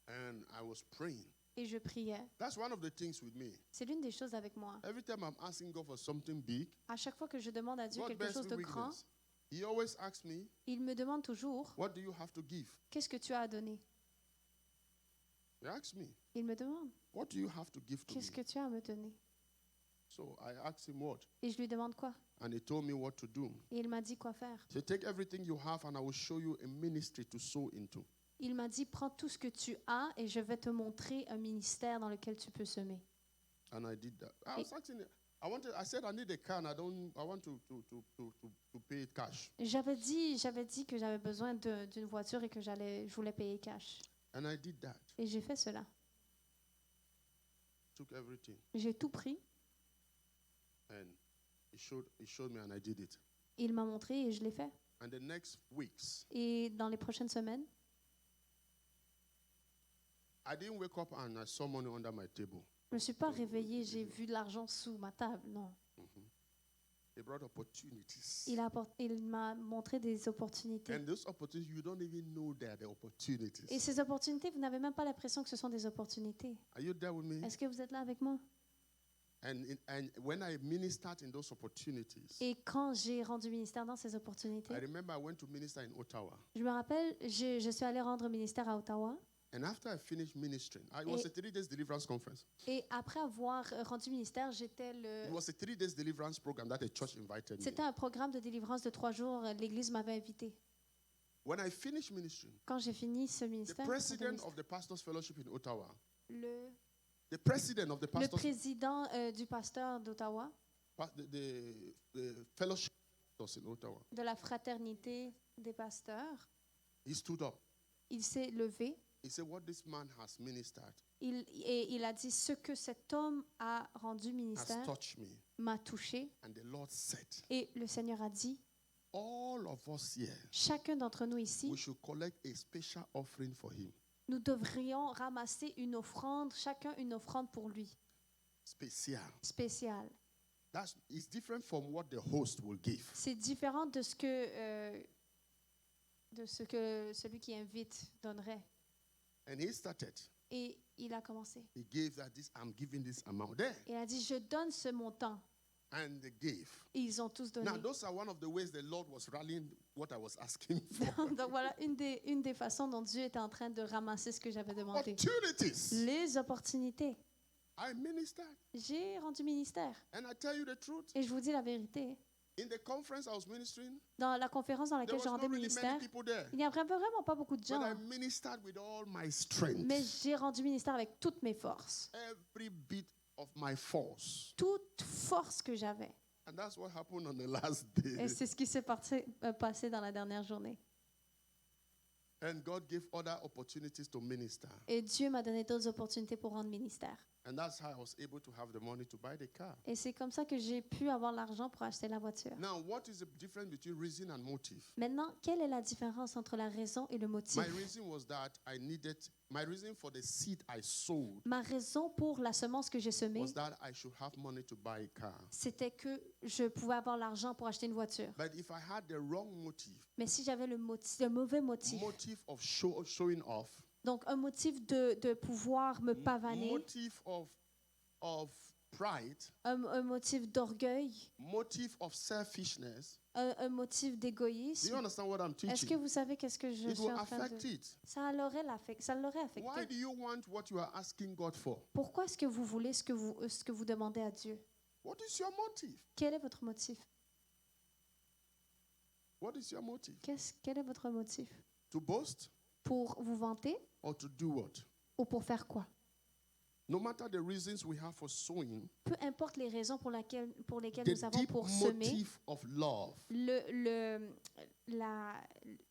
And I was praying. et je priais. That's one of the things with me. C'est l'une des choses avec moi. Every time I'm asking God for something big, À chaque fois que je demande à Dieu God quelque bears chose me de grand, witness. He always asks me, il me demande toujours, what do you have to give? qu'est-ce que tu as à donner? He asks me, Il me demande, what do you have to give to me? qu'est-ce que tu as à me donner? So I asked him what? Et je lui demande quoi? And he told me what to do. Et il m'a dit quoi faire. He said, take everything you have and I will show you a ministry to sow into. Il m'a dit, prends tout ce que tu as et je vais te montrer un ministère dans lequel tu peux semer. And I did that. I said I need a car and I want to pay it cash. J'avais dit que j'avais besoin d'une voiture et que je voulais payer cash. And I did that. Et j'ai fait cela. Took everything. J'ai tout pris. And he showed me and I did it. Il m'a montré et je l'ai fait. And the next weeks, Et dans les prochaines semaines, I didn't wake up and I saw money under my table. je ne me suis pas réveillée, j'ai vu de l'argent sous ma table. Non. He brought opportunities. Il m'a montré des opportunités. And those opportunities, you don't even know they are the Et opportunities. ces opportunités, vous n'avez même pas l'impression que ce sont des opportunités. Are you there with me? Est-ce que vous êtes là avec moi? And when I ministered in those opportunities, Et quand j'ai rendu ministère dans ces I opportunités, remember I went to minister in Ottawa. je me rappelle, je suis allée rendre ministère à Ottawa. And after I finished ministering, it was a 3 days deliverance conference. Et après avoir rendu ministère, It was a 3 days deliverance program that the church invited me. C'était un programme de délivrance de 3 jours. L'Église m'avait invité. When I finished ministering, Quand j'ai fini ce the ministère, president of the Pastors Fellowship in Ottawa, le the president of the Pastors, président du pasteur d'Ottawa, the fellowship in Ottawa, de la fraternité des pasteurs, he stood up. il s'est levé. He said, what this man has ministered Il a dit, ce que cet homme a rendu has ministère touched me. m'a touché. And the Lord said, Et le Seigneur a dit, all of us here, chacun d'entre nous ici, we should collect a special offering for him. nous devrions ramasser une offrande, chacun une offrande pour lui, Special. spéciale. It's different from what the host will give. C'est différent de ce que celui qui invite donnerait. And he started. Et il a commencé. He gave I'm giving this amount there. Il a dit, je donne ce montant. And they gave. Et ils ont tous donné. Now, those are one of the ways the Lord was rallying what I was asking for. Donc voilà une des façons dont Dieu était en train de ramasser ce que j'avais demandé. Opportunities. Les opportunités. I ministered. J'ai rendu ministère. And I tell you the truth. Et je vous dis la vérité. In the conference I was ministering, Dans la conférence dans there laquelle was je rendais not really ministère, many people there. il n'y a vraiment pas beaucoup de But gens. I ministered with all my strength. Mais j'ai rendu ministère avec toutes mes forces. Every bit of my force. Toute force que j'avais. And that's what happened on the last day. Et c'est ce qui s'est passé dans la dernière journée. And God gave other opportunities to minister. Et Dieu m'a donné d'autres opportunités pour rendre ministère. And that's how I was able to have the money to buy the car. Et c'est comme ça que j'ai pu avoir l'argent pour acheter la voiture. Now, what is the difference between reason and motive? Maintenant, quelle est la différence entre la raison et le motif? My reason was that my reason for the seed I sowed Ma raison pour la semence que j'ai semée, was that I should have money to buy a car. c'était que je pouvais avoir l'argent pour acheter une voiture. But if I had the wrong motive, Mais si j'avais le mauvais motif, motive of showing off, donc un motif de pouvoir me pavaner, motive of pride, un motif d'orgueil, motive of selfishness, un motif do d'égoïsme, you understand what I'm est-ce que teaching? vous savez qu'est-ce que je It suis will en train affect de... it. Ça l'aurait affecté. Why do you want what you are asking God for? Pourquoi est-ce que vous voulez ce que vous demandez à Dieu? What is your motive? Quel est votre motif? What is your motive? Quel est votre motif? To boast Pour vous vanter or to do what? ou pour faire quoi? No matter the reasons we have for sowing, Peu importe les raisons pour lesquelles the nous avons deep pour semer, motive of love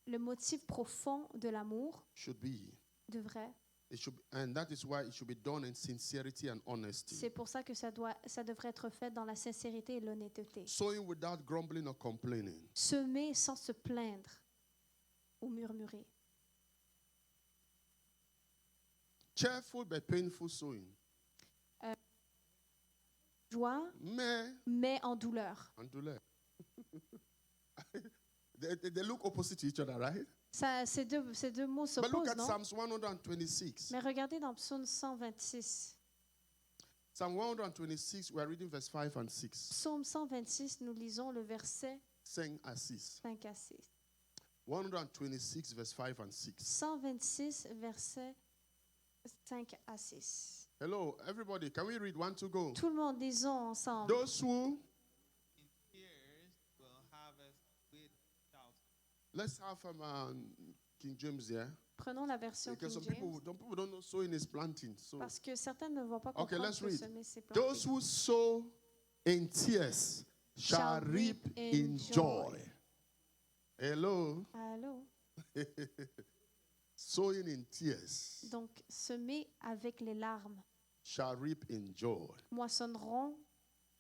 le motif profond de l'amour should be. devrait. And that is why it should be done in sincerity and honesty. C'est pour ça que ça devrait être fait dans la sincérité et l'honnêteté. Sowing without grumbling or complaining. Semer sans se plaindre ou murmurer. Cheerful but painful sowing. Joie, mais en douleur. And douleur. They look opposite to each other, right? Ces deux mots But look s'opposent, at non? Psalms 126. Mais regardez dans Psaume 126. Psalm 126, we are reading verse 5 and 6. Psaume 126, nous lisons le verset 5 and 6. 5 à 6. 126, verse 5 and 6. 126, verset 5 à 6. Hello, everybody. Can we read 1 to go? Tout le monde, lisons ensemble. Those who, In tears will harvest with shouts. let's have King James here. Prenons la version Because King some James. people don't know sowing is planting. So Parce que certains ne vont pas Okay, comprendre let's que read. semer, c'est those planter. who sow in tears shall reap in joy. Hello. Allô? Sowing in tears Donc, semer avec les larmes, shall reap in joy. moissonneront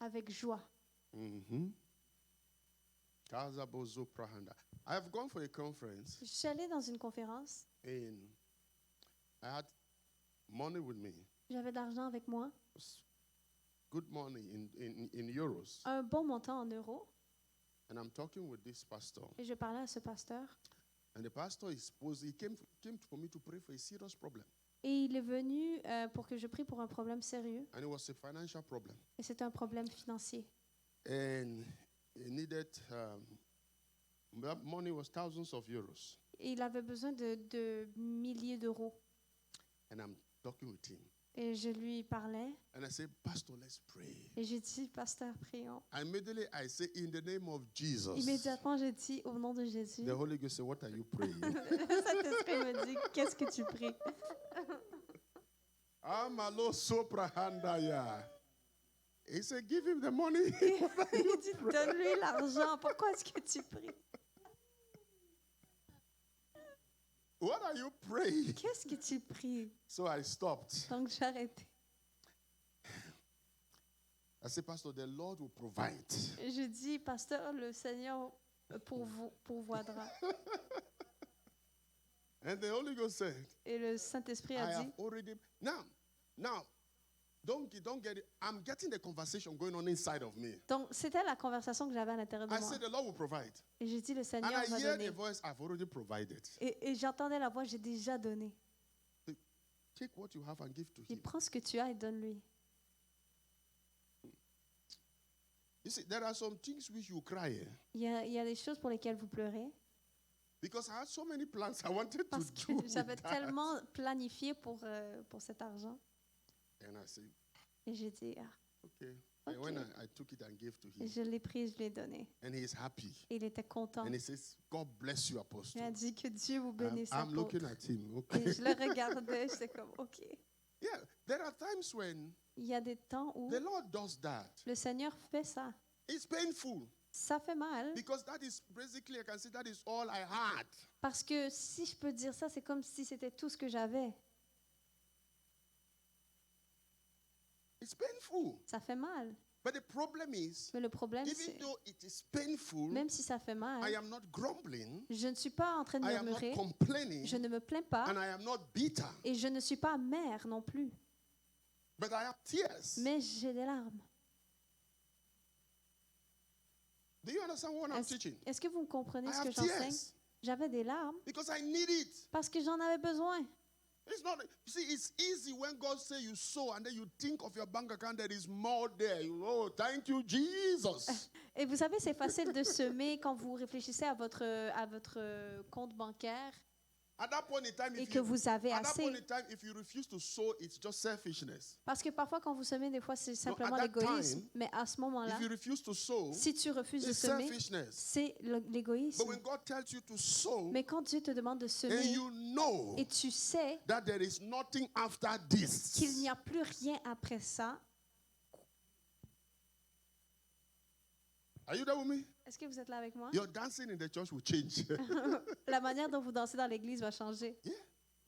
avec joie. Mm-hmm. Kazabozo Prahanda. I have gone for a conference Je suis allée dans une conférence, and I had money with me. j'avais de l'argent avec moi, Good money in euros. un bon montant en euros, And I'm talking with this pastor. et je parlais à ce pasteur. And the pastor he came for me to pray for a serious problem. Et il est venu pour que je prie pour un problème sérieux, And it was a financial problem. et c'était un problème financier. And he needed, that money was thousands of euros. Et il avait besoin de milliers d'euros. And I'm talking with him. Et je lui parlais, And I said, Pastor, let's pray. et j'ai dit, pasteur, prions. Immediately I say, in the name of Jesus. Immédiatement, j'ai dit, au nom de Jésus. The Holy Ghost said, what are you praying? Saint-Esprit me dit, qu'est-ce que tu pries? Amalo soprahandaya. He said, give him the money. Il dit, donne-lui l'argent. Pourquoi est-ce que tu pries? What are you praying? Qu'est-ce que tu pries? So I stopped. Donc, j'ai arrêté. I said, Pastor, the Lord will provide. Je dis, pasteur, le Seigneur pourvoidra. And the Holy Ghost said, Et le Saint-Esprit I a have dit, already. Now, don't get it. I'm getting the conversation going on inside of me. donc c'était la conversation que j'avais à l'intérieur de I moi. said, the Lord will provide. Et j'ai dit, le And Seigneur I va hear donner. a voice, I've already provided. Et j'entendais la voix, j'ai déjà donné. Take what you have and give to Et him. prends ce que tu as et donne-lui. You see, there are some things which you cry Il y a des choses pour lesquelles vous pleurez. because I had so many plans I wanted Parce to que do. j'avais with that. tellement planifié pour cet argent. And I said, Et j'ai dit, ah, okay. And when Okay. I took it and gave to et him, je l'ai pris, je l'ai donné. and he is happy. Et il était content. And he says, God bless you, Il Apostle. a dit que Dieu vous I'm, bénisse. I'm looking apôtre. at him. Et Okay. je le regardais, j'étais comme, OK. Yeah, there are times when Il y a des temps où the Lord does that. le Seigneur fait ça. It's painful. Ça fait mal. Because that is basically, I can say that is all I had. Parce que si je peux dire ça, c'est comme si c'était tout ce que j'avais. It's painful. Ça fait mal. But the problem is, Mais le problème, even c'est, though it is painful, même si ça fait mal, I am not grumbling, je ne suis pas en train de I am not murmurer, complaining, je ne me plains pas, and I am not bitter. et je ne suis pas amère non plus. But I have tears. Mais j'ai des larmes. Do you understand what I'm teaching? Est-ce que vous comprenez I ce que have j'enseigne? tears J'avais des larmes because I need it. parce que j'en avais besoin. It's not, you see, it's easy when God say you sow and then you think of your bank account, there is more there. Oh, thank you, Jesus. Et vous savez, c'est facile de semer quand vous réfléchissez à votre compte bancaire At that point in time, et if que you, vous avez at that point assez. in time, if you refuse to sow, it's just selfishness. Parce que parfois, quand vous semez, des fois, c'est simplement at that l'égoïsme. time, Mais à ce moment-là, If you refuse to sow, si tu refuses de it's semer, selfishness. c'est But l'égoïsme. when God tells you to sow, Mais quand Dieu te demande de and semer you know et tu sais that there is nothing after this, qu'il n'y a plus rien après ça, are you there with me? est-ce que vous êtes là avec moi? Your dancing in the church will change. La manière dont vous dansez dans l'église va changer. Yeah.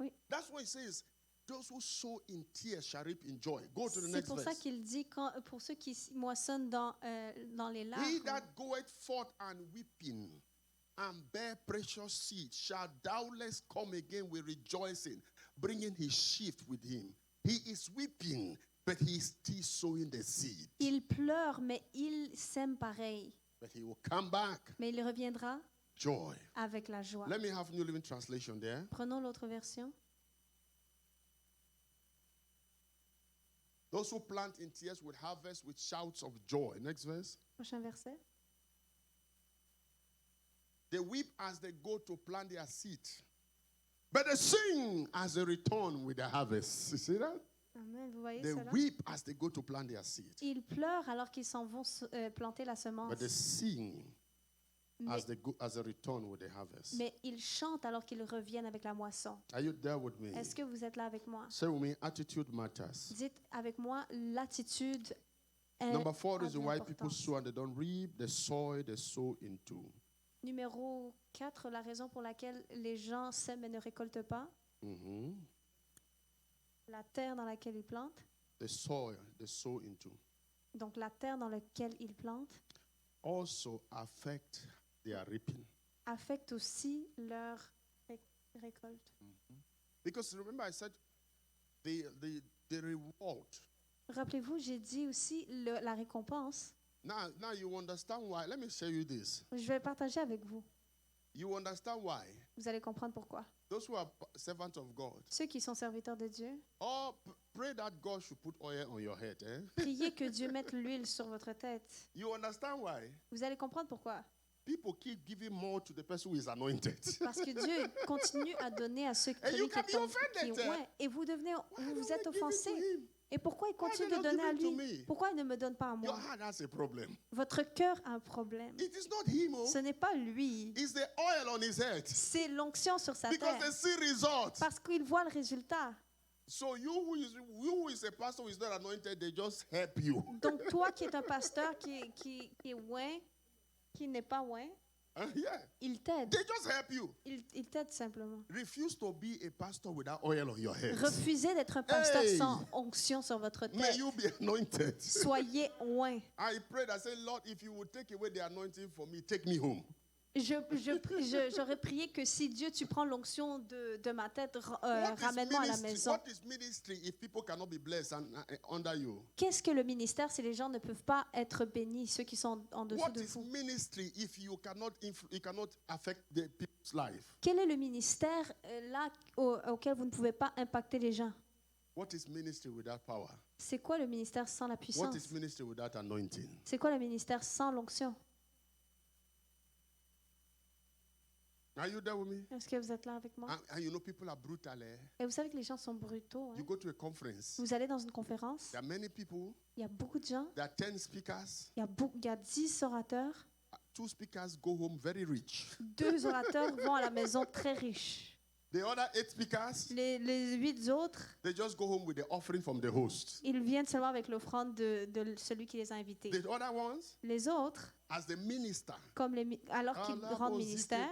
Oui. That's what it says. Those who sow in tears shall reap in joy. Go to the C'est next pour ça verse. qu'il dit, pour ceux qui moissonnent dans les He larmes, that goeth forth and weeping and bear precious seed shall doubtless come again with rejoicing, bringing his sheaf with him. He is weeping, but he is still sowing the seed. il pleure, mais il sème pareil. But he will come back, Mais il reviendra joy. avec la joie. Let me have New Living Translation there. Prenons l'autre version. Those who plant in tears will harvest with shouts of joy. Next verse. Prochain verset. They weep as they go to plant their seed, but they sing as they return with the harvest. You see that? Amen. Vous voyez They cela? weep as they go to plant their seed, Ils pleurent alors qu'ils s'en vont planter la semence. but they sing Mais, as they return with the harvest. mais ils chantent alors qu'ils reviennent avec la moisson. Are you there with me? Est-ce que vous êtes là avec moi? Say with me, attitude matters. Dites avec moi, l'attitude est Number 4 a is de why people l'importance. sow and they don't reap the soil they sow into. Numéro 4, la raison pour laquelle les gens sèment et ne récoltent pas, Mhm. la terre dans laquelle ils plantent. The soil they sow into Donc la terre dans laquelle ils plantent also affect their reaping. affecte aussi leur récolte. Because remember I said the reward. Rappelez-vous, j'ai dit aussi la récompense. Now you understand why. Let me show you this. Je vais partager avec vous. You understand why. Vous allez comprendre pourquoi. Those who are servants of God. Ceux qui sont serviteurs de Dieu, Oh, pray that God should put oil on your head. priez que Dieu mette l'huile sur votre tête. You understand why? Vous allez comprendre pourquoi. People keep giving more to the person who is anointed. Parce que Dieu continue à donner à ceux And you qui can be offended. ouais. Et vous vous êtes Why offensé. don't you give it to him? Et pourquoi il Why continue they de don't donner à give it to lui? me? Pourquoi il ne me donne pas à Your moi? heart has a problem. Votre cœur a un problème. It is not him. Oh. Ce n'est pas lui. It's the oil on his head. C'est l'onction sur sa Because they tête. see results. Parce qu'il voit le résultat. So you who is a pastor who is not anointed, they just help you. Donc toi qui es un pasteur qui est ouin, qui n'est pas ouin, Yeah. il t'aide. They just help you. Il t'aide simplement. Refuse to be a pastor without oil on your head. Refusez d'être un pasteur Hey! sans onction sur votre May tête. you be anointed. Soyez ouin. I prayed, I said, Lord, if you would take away the anointing for me, take me home. J'aurais prié que si Dieu, tu prends l'onction de ma tête, ramène-moi à la maison. What is ministry if people cannot be blessed under you? Qu'est-ce que le ministère si les gens ne peuvent pas être bénis, ceux qui sont en dessous What de is vous? ministry if you cannot affect the people's life? Quel est le ministère là auquel vous ne pouvez pas impacter les gens? What is ministry without power? C'est quoi le ministère sans la What puissance? is ministry without anointing? C'est quoi le ministère sans l'onction? Are you there with me? Est-ce que vous êtes là avec moi? And you know people are brutal. Et vous savez que les gens sont brutaux. You Hein? go to a conference. Vous allez dans une conférence, There are many people. il y a beaucoup de gens, There are 10 speakers. il y a 10 orateurs. 2 speakers go home very rich. 2 orateurs vont à la maison très riches. The other 8 speakers, Les 8 autres, they just go home with the offering from the host. ils viennent seulement avec l'offrande de celui qui les a invités. The other ones, Les autres, as the minister. alors qu'ils rendent ministère,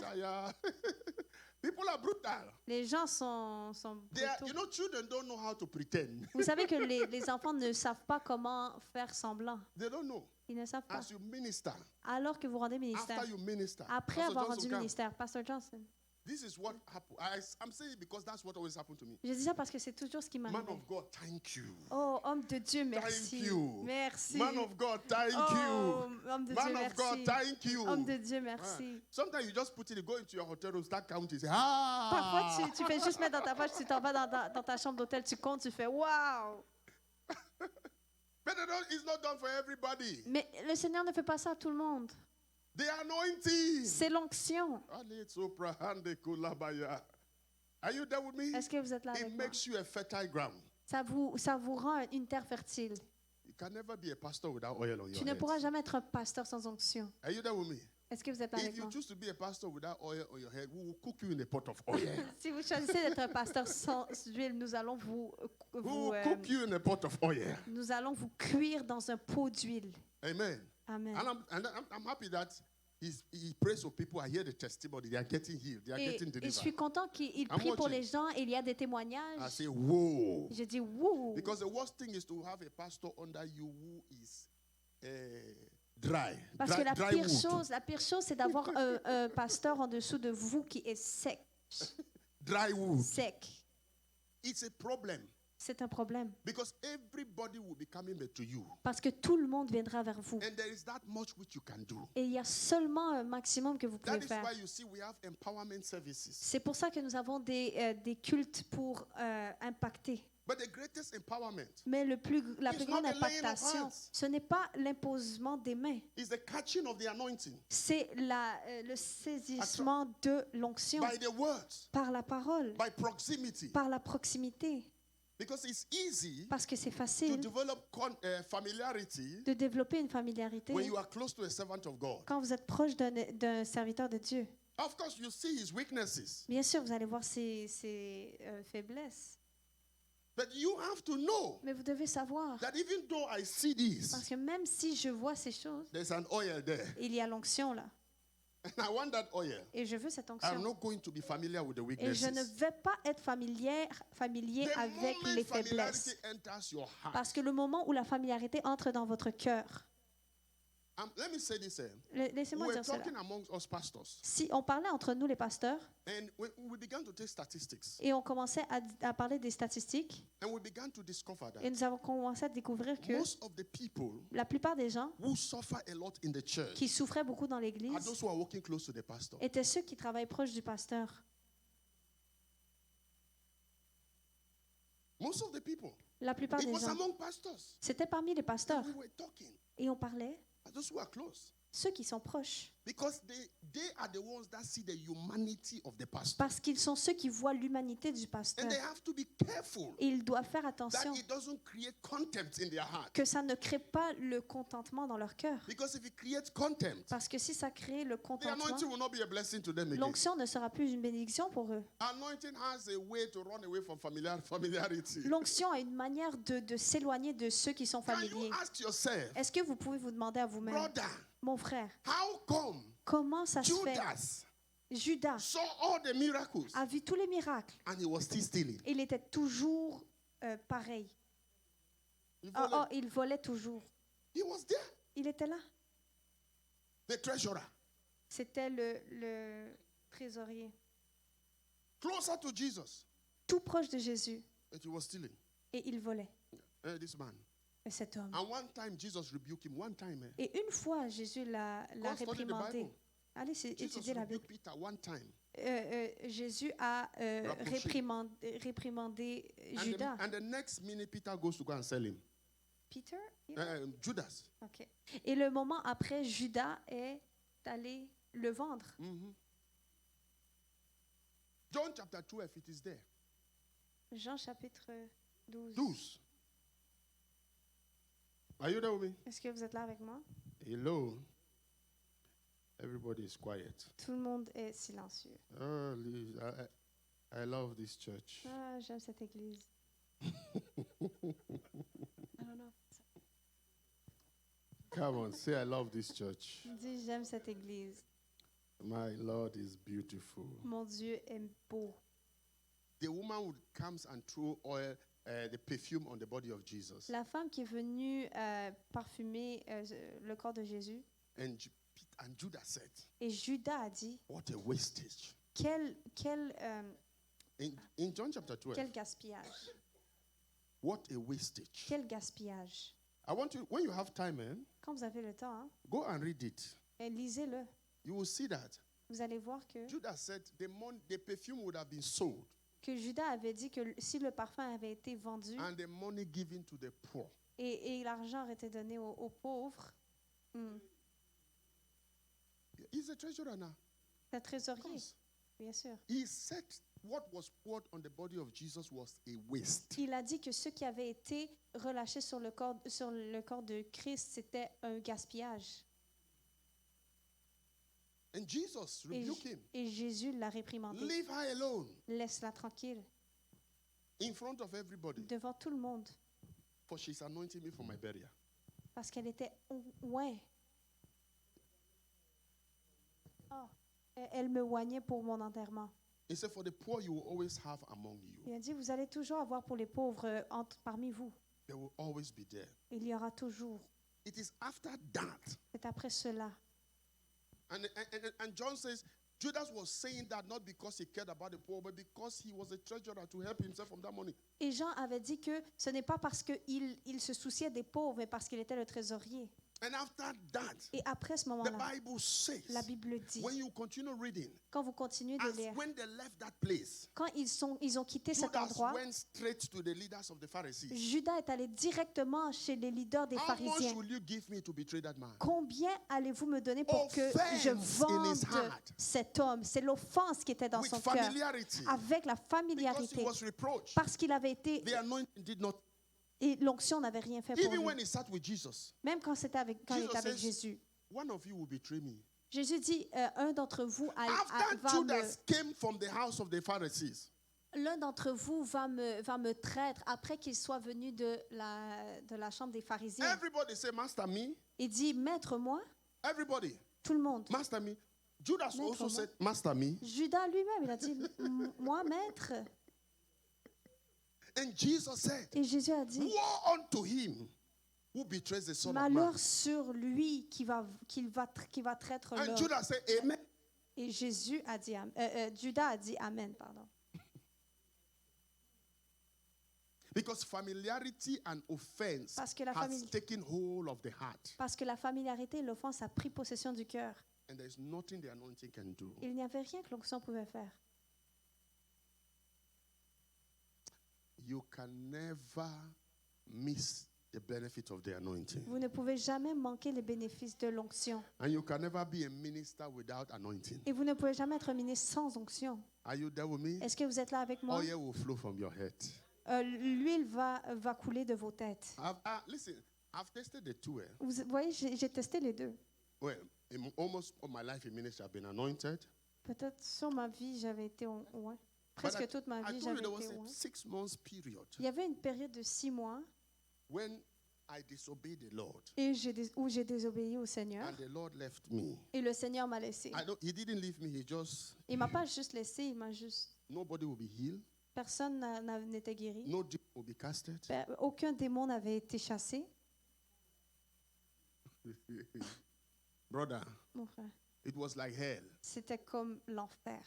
People are brutal. les gens sont brutaux. You know, children don't know how to pretend. Vous savez que les enfants ne savent pas comment faire semblant. They don't know. Ils ne savent pas. As you minister, Alors que vous rendez ministère, after you minister, après Pastor avoir Johnson rendu come. ministère, Pastor Johnson, This is what happened. I'm saying it because that's what always happened to me. je dis ça parce que c'est toujours ce qui Man m'arrive. of God, thank you. Oh, homme de Dieu, merci. you. Merci. Man of God, thank Oh, you. homme de Man Dieu, of God, merci. thank you. Homme de Dieu, merci. Sometimes you just put it, go into your hotel room, start counting, say, Parfois, tu fais juste mettre dans ta poche, tu t'en vas dans ta chambre d'hôtel, tu comptes, tu fais waouh. But it's not done for everybody. Mais le Seigneur ne fait pas ça à tout le monde. The anointing. C'est l'onction. Are you there with me? Est-ce que vous êtes là It avec moi? makes you a fertile ground. Ça vous rend une terre fertile. You can never be a pastor without oil on your Tu ne head. pourras jamais être un pasteur sans onction. Are you there with me? Est-ce que vous êtes là If avec you moi? choose to be a pastor without oil on your head, we will cook you in a pot of oil. Si vous choisissez d'être un pasteur sans huile, nous allons We will cook you in a pot of oil. nous allons vous cuire dans un pot d'huile. Amen. Amen. And I'm happy that he prays for people. I hear the testimony. They are getting healed. They are getting Et je delivered. suis content qu'il I'm prie pour watching. les gens et il y a des I témoignages. say, whoa. Je dis wouh. Because the worst thing is to have a pastor under you who is dry. Parce dry, que la dry pire chose, c'est d'avoir un pasteur en dessous de vous qui est sec. Dry wood. Sec. It's a problem. C'est un problème. Because everybody will be coming back to you. Parce que tout le monde viendra vers vous. And there is that much which you can do. Et il y a seulement un maximum que vous That pouvez is faire. why you see we have empowerment services. C'est pour ça que nous avons des cultes pour impacter. But the greatest empowerment Mais la plus It's grande not the laying of impactation, hands. ce n'est pas l'imposement des mains. is the catching of the anointing C'est le saisissement de l'onction by the words, par la parole, by proximity. par la proximité. Because it's easy Parce que c'est to facile develop familiarity de développer une familiarité when you are close to a servant of God. quand vous êtes proche d'un serviteur de Dieu. Of course, you see his weaknesses, Bien sûr, vous allez voir ses faiblesses. but you have to know Mais vous devez savoir, that even though I see this, parce que même si je vois ces choses, there's an oil there, il y a l'onction là. and I want that oil. Et je veux cette I'm onction. not going to be familiar with the Et je ne weaknesses. vais pas être familier The avec moment les familiarity faiblesses. enters your heart, Parce que le moment où la familiarité entre dans votre cœur, let me say this. laissez-moi We're dire cela. talking amongst us pastors, Si on parlait entre nous les pasteurs and we began to take statistics, et on commençait à parler des statistiques and we began to discover et that nous avons commencé à découvrir que most of the people la plupart des gens who suffer a lot in the church qui souffraient beaucoup dans are l'église those who are working close to the pastor. étaient ceux qui travaillent proche du pasteur. Most of the people. La plupart It des was gens. among pastors. C'était parmi les pasteurs We were talking. et on parlait Those who are close. ceux qui sont proches. Because they are the ones that see the humanity of the pastor. Parce qu'ils sont ceux qui voient l'humanité du pasteur. And they have to be careful Et ils doivent faire that attention it doesn't create contempt in their heart. que ça ne crée pas le contentement dans leur cœur. Because if it creates contempt, Parce que si ça crée le the contentement, anointing will not be a blessing to them again. l'onction ne sera plus une bénédiction pour eux. Anointing has a way to run away from familiarity. L'onction a une manière de s'éloigner de ceux qui sont Can familiers. you ask yourself, Est-ce que vous pouvez vous demander à vous-même, brother, mon frère, how come comment ça se fait? Judas Judas saw all the miracles a vu tous les miracles and he was still stealing? et il était toujours pareil. Il volait toujours. He was there, Il était là. the treasurer, C'était le trésorier. closer to Jesus, Tout proche de Jésus. but he was stealing. Et il volait, This man. cet homme. And one time Jesus rebuked him. One time, Et une fois, Jésus l'a go study the réprimandé. Bible. Allez Jesus étudier la Bible. rebuked Peter one time. Jésus a réprimandé Judas. And the next minute, Peter goes to go and sell him. Peter? Judas. Ok. Et le moment après, Judas est allé le vendre. John chapter 12, it is there. Jean chapitre 12. 12. Are you there with me? Est-ce que vous êtes là avec moi? Hello. Everybody is quiet. Tout le monde est silencieux. I love this church. Ah, j'aime cette église. I don't know. Come on, say I love this church. Dis, j'aime cette église. My Lord is beautiful. Mon Dieu est beau. The woman who comes and throw oil, the perfume on the body of Jesus. La femme qui est venue parfumer le corps de Jésus, And Judas said, et Judas a dit, what a wastage. quel In John chapter 12, gaspillage. what a wastage. Quel gaspillage. I want you, when you have time, Quand vous avez le temps, hein, go and read it. et lisez-le. You will see that. Vous allez voir que Judas said the perfume would have been sold Judas avait dit que si le parfum avait été vendu and the money given to the poor. et l'argent aurait été donné aux pauvres, He's a treasurer now. le Of trésorier, course. bien sûr. He said what was poured on the body of Jesus was a waste. Il a dit que ce qui avait été relâché sur le corps de Christ, c'était un gaspillage. And Jesus rebuked him. Et Jésus l'a réprimandé. Leave her alone Laisse-la tranquille, in front of everybody, devant tout le monde, for she's anointing me for my burial. parce qu'elle était oint. Oh, elle me oignait pour mon enterrement. He said, for the poor you will always have among you. Il a dit, vous allez toujours avoir pour les pauvres parmi vous. They will always be there. Il y aura toujours. It is after that. C'est après cela. And John says, Judas was saying that not because he cared about the poor, but because he was a treasurer to help himself from that money. Et Jean avait dit que ce n'est pas parce qu'il se souciait des pauvres, mais parce qu'il était le trésorier. And after that, Et après ce the moment-là, Bible says, la Bible dit, when you continue reading, quand vous continuez de as lire, when they left that place, quand ils ont quitté cet Judas endroit, went straight to the leaders of the Pharisees. Judas est allé directement chez les leaders des How much pharisiens. will you give me to betray that man? Combien allez-vous me donner pour que je Offense in vende his heart. cet homme? C'est l'offense qui était dans With son cœur, familiarity. avec la Because he familiarité, was reproached. parce qu'il avait été, The anointing did not. et l'onction n'avait rien fait pour Even lui. when he sat with Jesus, Même quand il était avec says, Jésus. one of you will betray me. Jésus dit, un d'entre vous After Judas came from the house of the Pharisees, l'un d'entre vous va me traître après qu'il soit venu de la chambre des pharisiens. everybody say, Master me. Il dit, maître moi, Everybody, tout le monde. Master me. Judas Maître, also moi. said, Master me. Judas lui-même, il a dit, moi maître. And Jesus said, Et Jésus a dit, woe unto him who betrays the Son of Man. malheur sur lui qui va traître And l'homme. Judas said, Amen. Et Jésus a dit, Judas a dit amen, pardon. Because familiarity and offense Parce que la has famille- taken hold of the heart. Parce que la familiarité et l'offense a pris possession du cœur. And there's nothing the anointing can do. Il n'y avait rien que l'onction pouvait faire. You can never miss the benefit of the anointing. Vous ne pouvez jamais manquer les bénéfices de l'onction. And you can never be a minister without anointing. Et vous ne pouvez jamais être ministre sans onction. Are you there with me? Est-ce que vous êtes là avec moi? Oil will flow from your head. L'huile va couler de vos têtes. Listen, I've tested the two. Vous voyez, j'ai testé les deux. Well, almost all my life in ministry, I've been anointed. Peut-être sur ma vie, j'avais été oint. But Presque toute ma I vie, told you j'avais there was été a oint. 6 months period Il y avait une période de 6 mois when I disobeyed the Lord, où j'ai désobéi au Seigneur. and the Lord left me. Et le Seigneur m'a laissé. He didn't leave me. He just, Il m'a pas juste laissé, il m'a juste... nobody will be healed. Personne n'était guéri. No demon will be casted. Aucun démon n'avait été chassé. Brother, Mon frère, it was like hell. c'était comme l'enfer.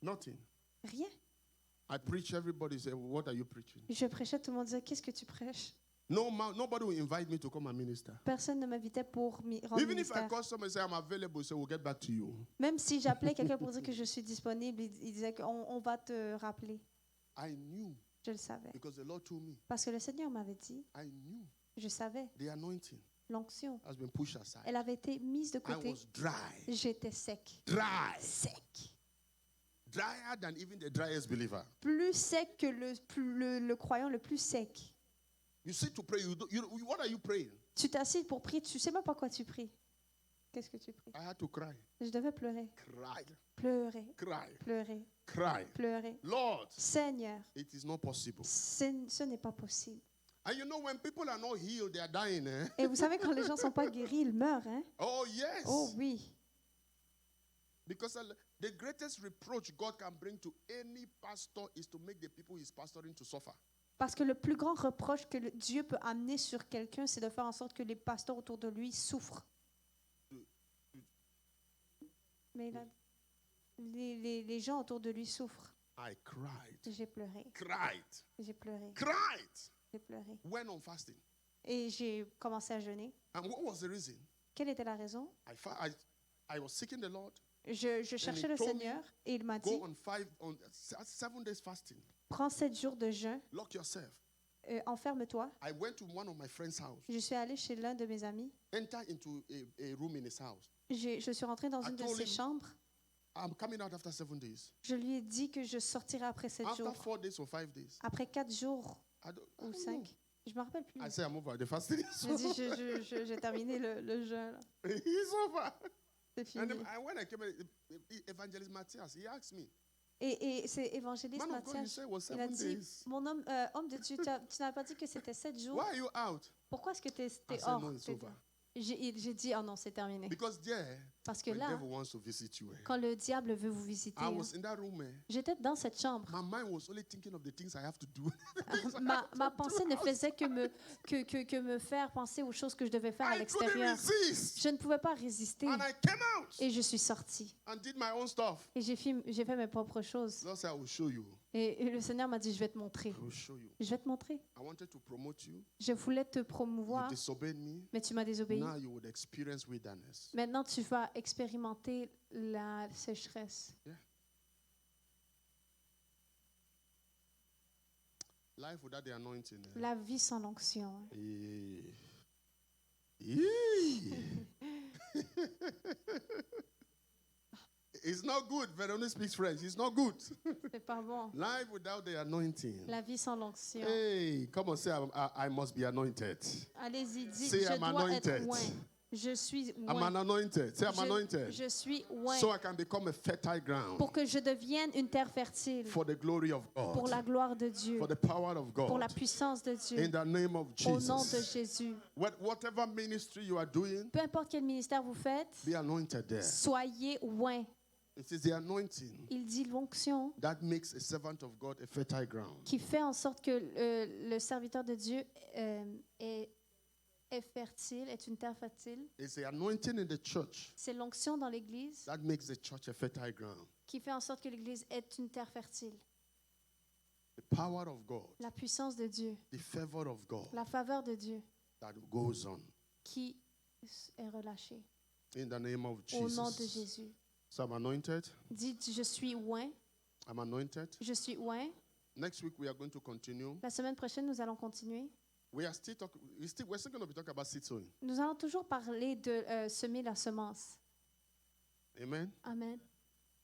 Nothing. Rien. I preach, everybody say, what are you preaching? Je prêchais, tout le monde disait, qu'est-ce que tu prêches? Nobody will invite me to come and minister. Personne ne m'invitait pour rendre Even if I ministère. call somebody and say I'm available, say we'll get back to you. Même si j'appelais quelqu'un pour dire que je suis disponible, il disait qu'on va te rappeler. I knew Je le savais. because the Lord told me. Parce que le Seigneur m'avait dit, I knew je savais, the anointing l'onction, has been pushed aside. elle avait été mise de I côté. was dry. J'étais sec. Dry. Sec. Drier than even the driest believer. Plus sec que le croyant le plus sec. You sit to pray. What are you praying? Tu t'assieds pour prier, tu sais même pas quoi tu pries. Qu'est-ce que tu pries? I had to cry. Je devais pleurer, Cry. pleurer, Cry. pleurer, Cry. pleurer. Lord, Seigneur, it is not possible. ce n'est pas possible. And you know, when people are not healed, they are dying, eh? Et vous savez, quand les gens ne sont pas guéris, ils meurent. Hein? Oh, yes. Oh oui. Because the greatest reproach God can bring to any pastor is to make the people he's pastoring to suffer. Parce que le plus grand reproche que Dieu peut amener sur quelqu'un, c'est de faire en sorte que les pasteurs autour de lui souffrent. Mais là, les gens autour de lui souffrent. I cried. J'ai pleuré, Cried. j'ai pleuré, Cried. j'ai pleuré. Went on fasting. Et j'ai commencé à jeûner. And what was the reason? Quelle était la raison? I was seeking the Lord. Je cherchais le told me, Seigneur et il m'a dit, Go on 7 days fasting. prends 7 jours de jeûne, Lock yourself. enferme-toi. I went to one of my friend's house. Je suis allée chez l'un de mes amis. Enter into a room in his house. Je suis rentrée dans I une de told ses him, chambres. I'm coming out after 7 days. Je lui ai dit que je sortirais après 7 After jours. 4 days or 5 days. Après 4 jours I ou don't 5. know. Je me rappelle plus. I say I'm over the fasting. J'ai dit, j'ai terminé le jeûne. Là. He's over. C'est fini. And then when I came, Evangelist Matthias, he asked me, Et c'est évangéliste Man of God, you Mathias. said it was Il a 7 dit, days. mon homme de Dieu, tu n'avais pas dit que c'était 7 jours. Why are you out? Pourquoi est-ce que tu I es said, hors? no, it's over. J'ai dit, oh non, c'est terminé. Because there, Parce que when the là, devil wants to visit you, quand le diable veut vous visiter, I hein, was in that room, j'étais dans cette chambre. my mind was only thinking of the things I have to do. Ma pensée ne faisait que me faire penser aux choses que je devais faire à I couldn't l'extérieur. resist. Je ne pouvais pas résister. And I came out Et je suis sortie. and did my own stuff. Et j'ai fait mes propres choses. Lord said, I will show you. Et le Seigneur m'a dit, je vais te montrer. I will show you. Je vais te montrer. I wanted to promote you. Je voulais te You promouvoir, disobeyed me. mais tu m'as désobéi. Now you would experience wilderness. Maintenant, tu vas expérimenter la sécheresse. Life without the anointing. La vie sans l'onction. It's not good. Veronique speaks French. It's not good. C'est pas bon. Life without the anointing. La vie sans l'onction. Hey, come on, say I must be anointed. Allez-y, dites, Say je I'm dois être anointed. oint. Je suis I'm oint. an anointed. Say I'm anointed. Je suis oint. So I can become a fertile ground Pour que je devienne une terre fertile. for the glory of Pour God, la gloire de Dieu. for the power of Pour la God. puissance de Dieu. In the name of Au nom de Jesus. Jésus. Whatever ministry you are doing, Peu importe quel ministère vous faites, be anointed there. soyez oint. It is the anointing Il dit l'onction that makes a servant of God a fertile ground. qui fait en sorte que le serviteur de Dieu est fertile, est une terre fertile. It's the anointing in the church C'est l'onction dans l'Église that makes the church a fertile ground. qui fait en sorte que l'Église est une terre fertile. The power of God, La puissance de Dieu, the favor of God la faveur de Dieu that goes on. qui est relâchée. In the name of Au nom de Jesus. Jésus. So I'm anointed. Dites, je suis oint, I'm anointed. je suis oint. Next week we are going to continue. La semaine prochaine, nous allons continuer. We're still going to be talking about seed sowing. Nous allons toujours parler de semer la semence. Amen. Amen.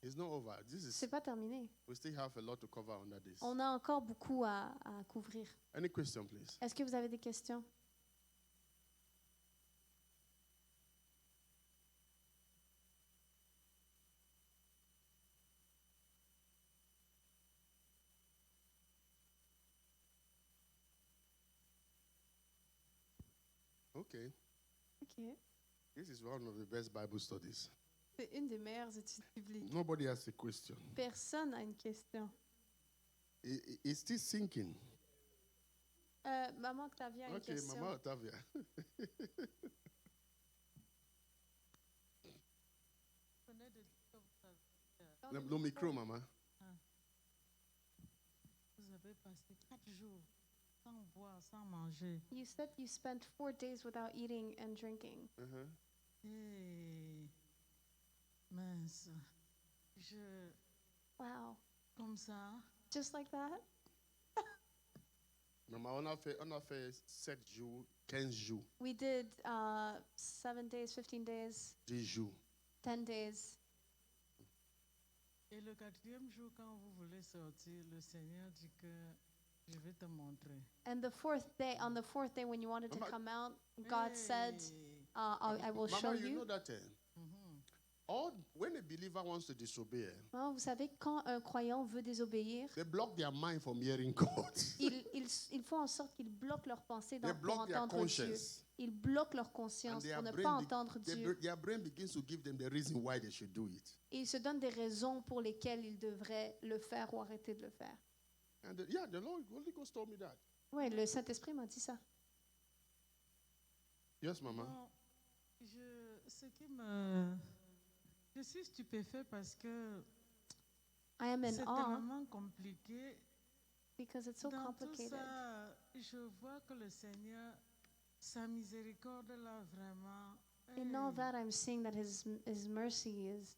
It's not over. C'est pas terminé. We still have a lot to cover under this. On a encore beaucoup à couvrir. Any question, please? Est-ce que vous avez des questions? Okay. OK. This is one of the best Bible studies. C'est une des meilleures études bibliques. Nobody has a question. Personne n'a une question. It's still sinking. Maman Octavia a une Okay, question. Mama Otavia. Le micro, maman. Vous avez passé 4 jours sans boire, sans manger. You said you spent 4 days without eating and drinking. Uh-huh. Et mince, Wow. comme ça, Just like that? Maman, on a fait 7 jours, 15 jours, We did 7 days, 15 days, 10 jours. 10 days. et le 4e jour, quand vous voulez sortir, le Seigneur dit que je vais te montrer. And the fourth day, when you wanted to Mama- come out, God said, Hey, I will show Mama, you know you. that when a believer wants to disobey, Hein, vous savez, quand un croyant veut désobéir, they block their mind from hearing God. ils font en sorte qu'ils bloquent leurs pensées They pour block their entendre Dieu. conscience. Ils bloquent leur And conscience their pour ne brain, pas be- entendre their Dieu. bra- their brain begins to give them the reason why they should do it. Et ils se donnent des raisons pour lesquelles ils devraient le faire ou arrêter de le faire. And the Lord, Holy Ghost told me that. Oui, le Saint-Esprit m'a dit ça. Yes, Mama. Bon, ce qui me... Je suis stupéfait parce que I am in c'est awe tellement compliqué. because it's so Dans tout complicated. ça, je vois que le Seigneur, sa miséricorde là, vraiment... In all that, I'm seeing that His mercy is.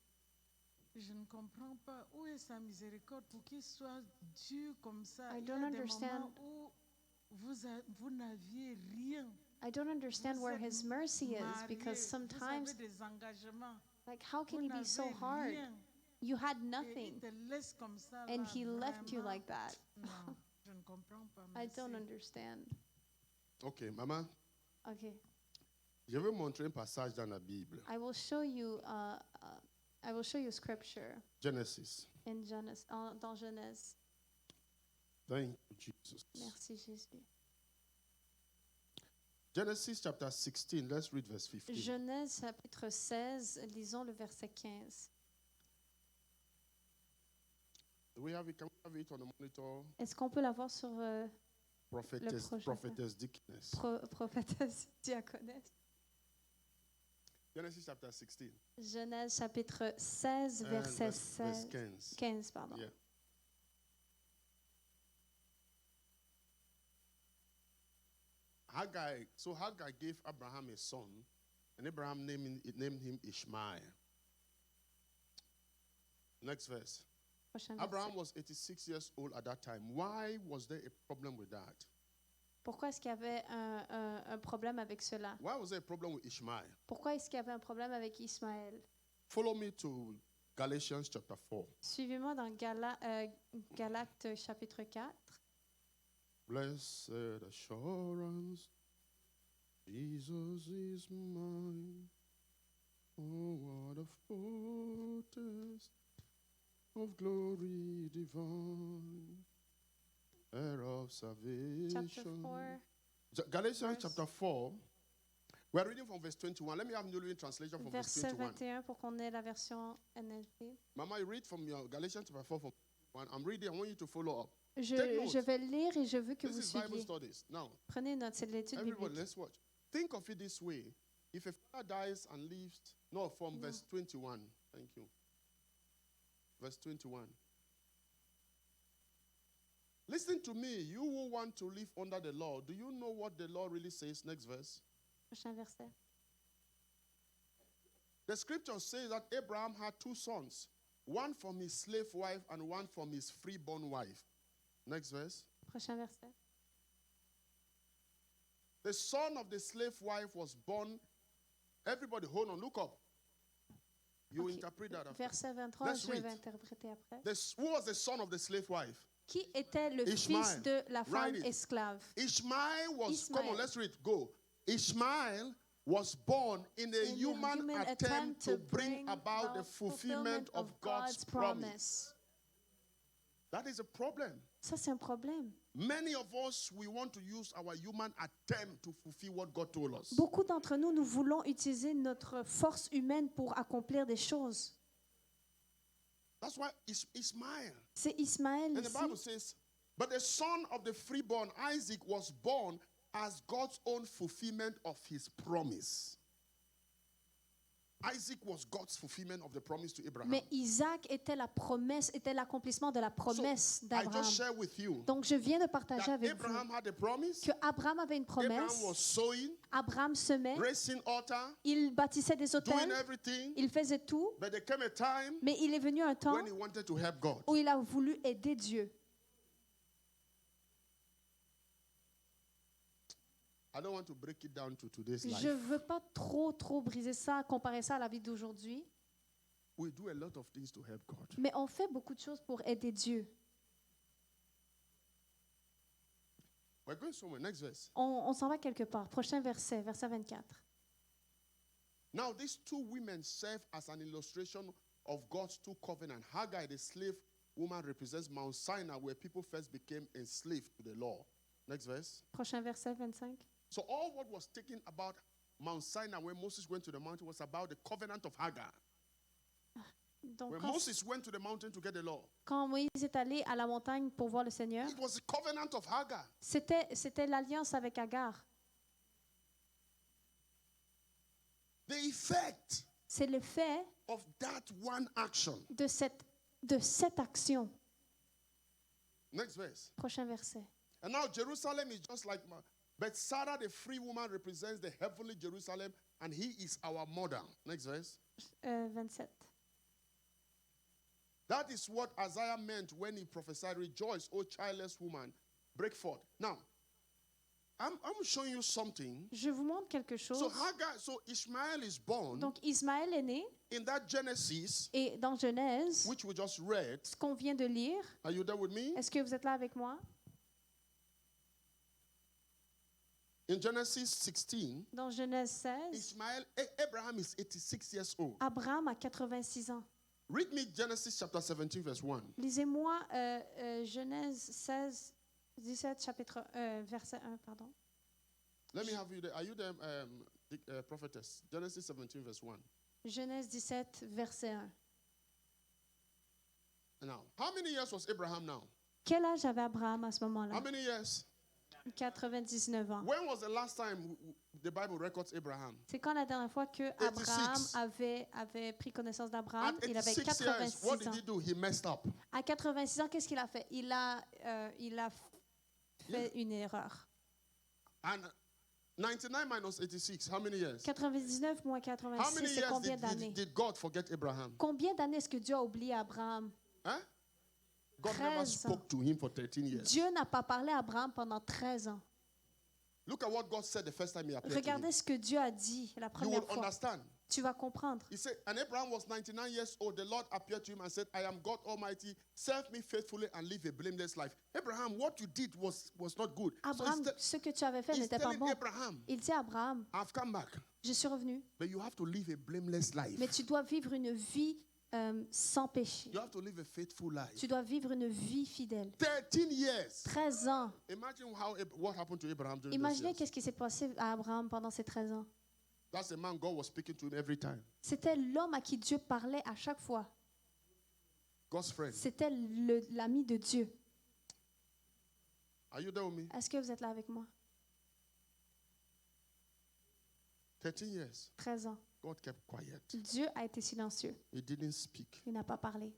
Je ne comprends pas où est sa miséricorde pour qu'il soit dur comme ça. I Il y don't a des understand. moments où vous n'aviez rien. I don't understand Vous where êtes His mercy is mariés, because vous sometimes, avez des engagements. like, how can Vous He be so n'avez hard? rien. You had Et il nothing, te laisse comme ça. and là, He left you vraiment. like that. Non, je ne comprends pas. I Merci. don't understand. Okay, Mama. Okay, Je vais montrer un passage dans la Bible. I will show you. I will show you scripture Genesis. in Genèse, dans Genèse. Thank you, Jesus. Merci Jésus. Genesis chapter 16. Let's read verse 15. Genèse chapitre 16, lisons le verset 15. Do we have it? Can we have it on the monitor? Est-ce qu'on peut l'avoir sur Prophetess, projecteur. prophetess Dickness. prophétesse diaconesse? Genesis chapter 16. Genèse chapitre 16, and verset verse 16, 15. 15. Pardon. Yeah. Hagar gave Abraham a son, and Abraham named him Ishmael. Next verse. Prochain Abraham verset. was 86 years old at that time. Why was there a problem with that? Pourquoi est-ce qu'il y avait un problème avec cela? Why was there a problem with Ishmael? Pourquoi est-ce qu'il y avait un problème avec Ismaël? Follow me to Galatians chapter 4. Suivez-moi dans Galates chapitre 4. Blessed assurance, Jesus is mine. Oh, what a foretaste of glory divine, heir of Chapter salvation. 4, Galatians verse- chapter 4. We are reading from verse 21. Let me have New Living Translation from verse verset 21. 21 pour qu'on ait la version NLT. Mama, you read from your Galatians chapter 4 from 1. I'm reading. I want you to follow up. Je, Take notes. je vais le lire et je veux que This vous is Bible suiviez. studies. Now, Prenez note, c'est de l'étude everybody, biblique. let's watch. Think of it this way. If a father dies and leaves, no, from verse 21. Thank you. Verse 21. Listen to me, you who want to live under the law. Do you know what the law really says? Next verse. Prochain verset. The scripture says that Abraham had two sons, one from his slave wife and one from his freeborn wife. Next verse. Prochain verset. The son of the slave wife was born. Everybody, hold on, look up. You Okay. interpret that after. Verset 23, Let's je vais read. interpréter après. Who was the son of the slave wife? Qui était le Ishmael. fils de la femme Write it. esclave? Ishmael was, come on, Ishmael. let's read, go. Ishmael was born in a In a human attempt to bring about the fulfillment of God's promise. That is a problem. Ça, c'est un problème. Many of us, we want to use our human attempt to fulfill what God told us. Beaucoup d'entre nous, nous voulons utiliser notre force humaine pour accomplir des choses. That's why Ishmael. C'est Ismaël And the Bible ici. says, but the son of the freeborn, Isaac, was born as God's own fulfillment of his promise. Isaac was God's fulfillment of the promise to Abraham. Mais Isaac était la promesse, était l'accomplissement de la promesse I d'Abraham. just share with you Donc je viens de partager that avec Abraham vous had a promise. que Abraham avait une Abraham promesse. was sowing, Abraham semait, raising altar, il bâtissait des doing autels, everything. il faisait tout, But there came a time mais il est venu un temps when he wanted to help God. où il a voulu aider Dieu. I don't want to break it down to today's Je life. ne veux pas trop briser ça, comparer ça à la vie d'aujourd'hui, We do a lot of things to help God. mais on fait beaucoup de choses pour aider Dieu. We're going somewhere. Next verse. On s'en va quelque part. Prochain verset, verset 24. Now, these two women serve as an illustration of God's two covenants. Hagar, the slave woman, represents Mount Sinai, where people first became enslaved to the law. Next verse. Prochain verset 25. So all what was taken about Mount Sinai, when Moses went to the mountain, was about the covenant of Hagar. Donc, When quand, Moses went to the mountain to get the law, quand Moïse est allé à la montagne pour voir le Seigneur, it was the covenant of Hagar. c'était l'alliance avec Agar. The effect C'est l'effet of that one action. de cette action. Next verse. Prochain verset. And now Jerusalem is just like Bethsaida, the free woman, represents the heavenly Jerusalem, and he is our mother. Next verse. 27. That is what Isaiah meant when he prophesied, "Rejoice, O childless woman, break forth." Now, I'm showing you something. Je vous montre quelque chose. So Ishmael is born Donc Ismaël est né in that Genesis, et dans Genèse, which we just read. ce qu'on vient de lire, Are you there with me? est-ce que vous êtes là avec moi? In Genesis 16, Dans Genèse 16, Abraham is 86 years old. Abraham a 86 ans. Read me Genesis chapter 17, verse 1. Lisez-moi Genèse 16, 17, chapitre, verset 1, pardon. Let me have you there. Are you there, prophetess? Genesis 17, verse 1. Genèse 17, verset 1. Now, how many years was Abraham now? Quel âge avait Abraham à ce moment-là? How many years? 99 ans. When was the last time the Bible records Abraham? C'est quand la dernière fois que 86. Abraham avait pris connaissance d'Abraham? At Il avait 86 years, what 86 did ans. he do? He messed up. À 86 ans, qu'est-ce qu'il a fait? Il a fait une erreur. And 99 minus 86, how many years? 99 moins How 86, many c'est years combien d'années? did God forget Abraham? Combien d'années est-ce que Dieu a oublié Abraham? Huh? God never 13 spoke to him for 13 years. Dieu n'a pas parlé à Abraham pendant 13 ans. Look at what God said the first time he appeared to Regardez him. ce que Dieu a dit la You première will fois. understand. Tu vas comprendre. He said, and Abraham was 99 years old. The Lord appeared to him and said, I am God Almighty. Serve me faithfully and live a blameless life. Abraham, what you did was not good. Abraham, ce que tu avais fait he's n'était pas telling bon. Abraham, Il dit à Abraham, I've come back, je suis revenu, but you have to live a blameless life. mais tu dois vivre une vie sans péché. You have to live a faithful life. Tu dois vivre une vie fidèle. 13 years. 13 ans. Imagine what happened to Abraham during those Imaginez years. qu'est-ce qui s'est passé à Abraham pendant ces 13 ans. That's the man God was speaking to him every time. C'était l'homme à qui Dieu parlait à chaque fois. God's friend. C'était l'ami de Dieu. Are you there with me? Est-ce que vous êtes là avec moi? 13 years. 13 ans. God kept quiet. Dieu a été silencieux. He didn't speak. Il n'a pas parlé.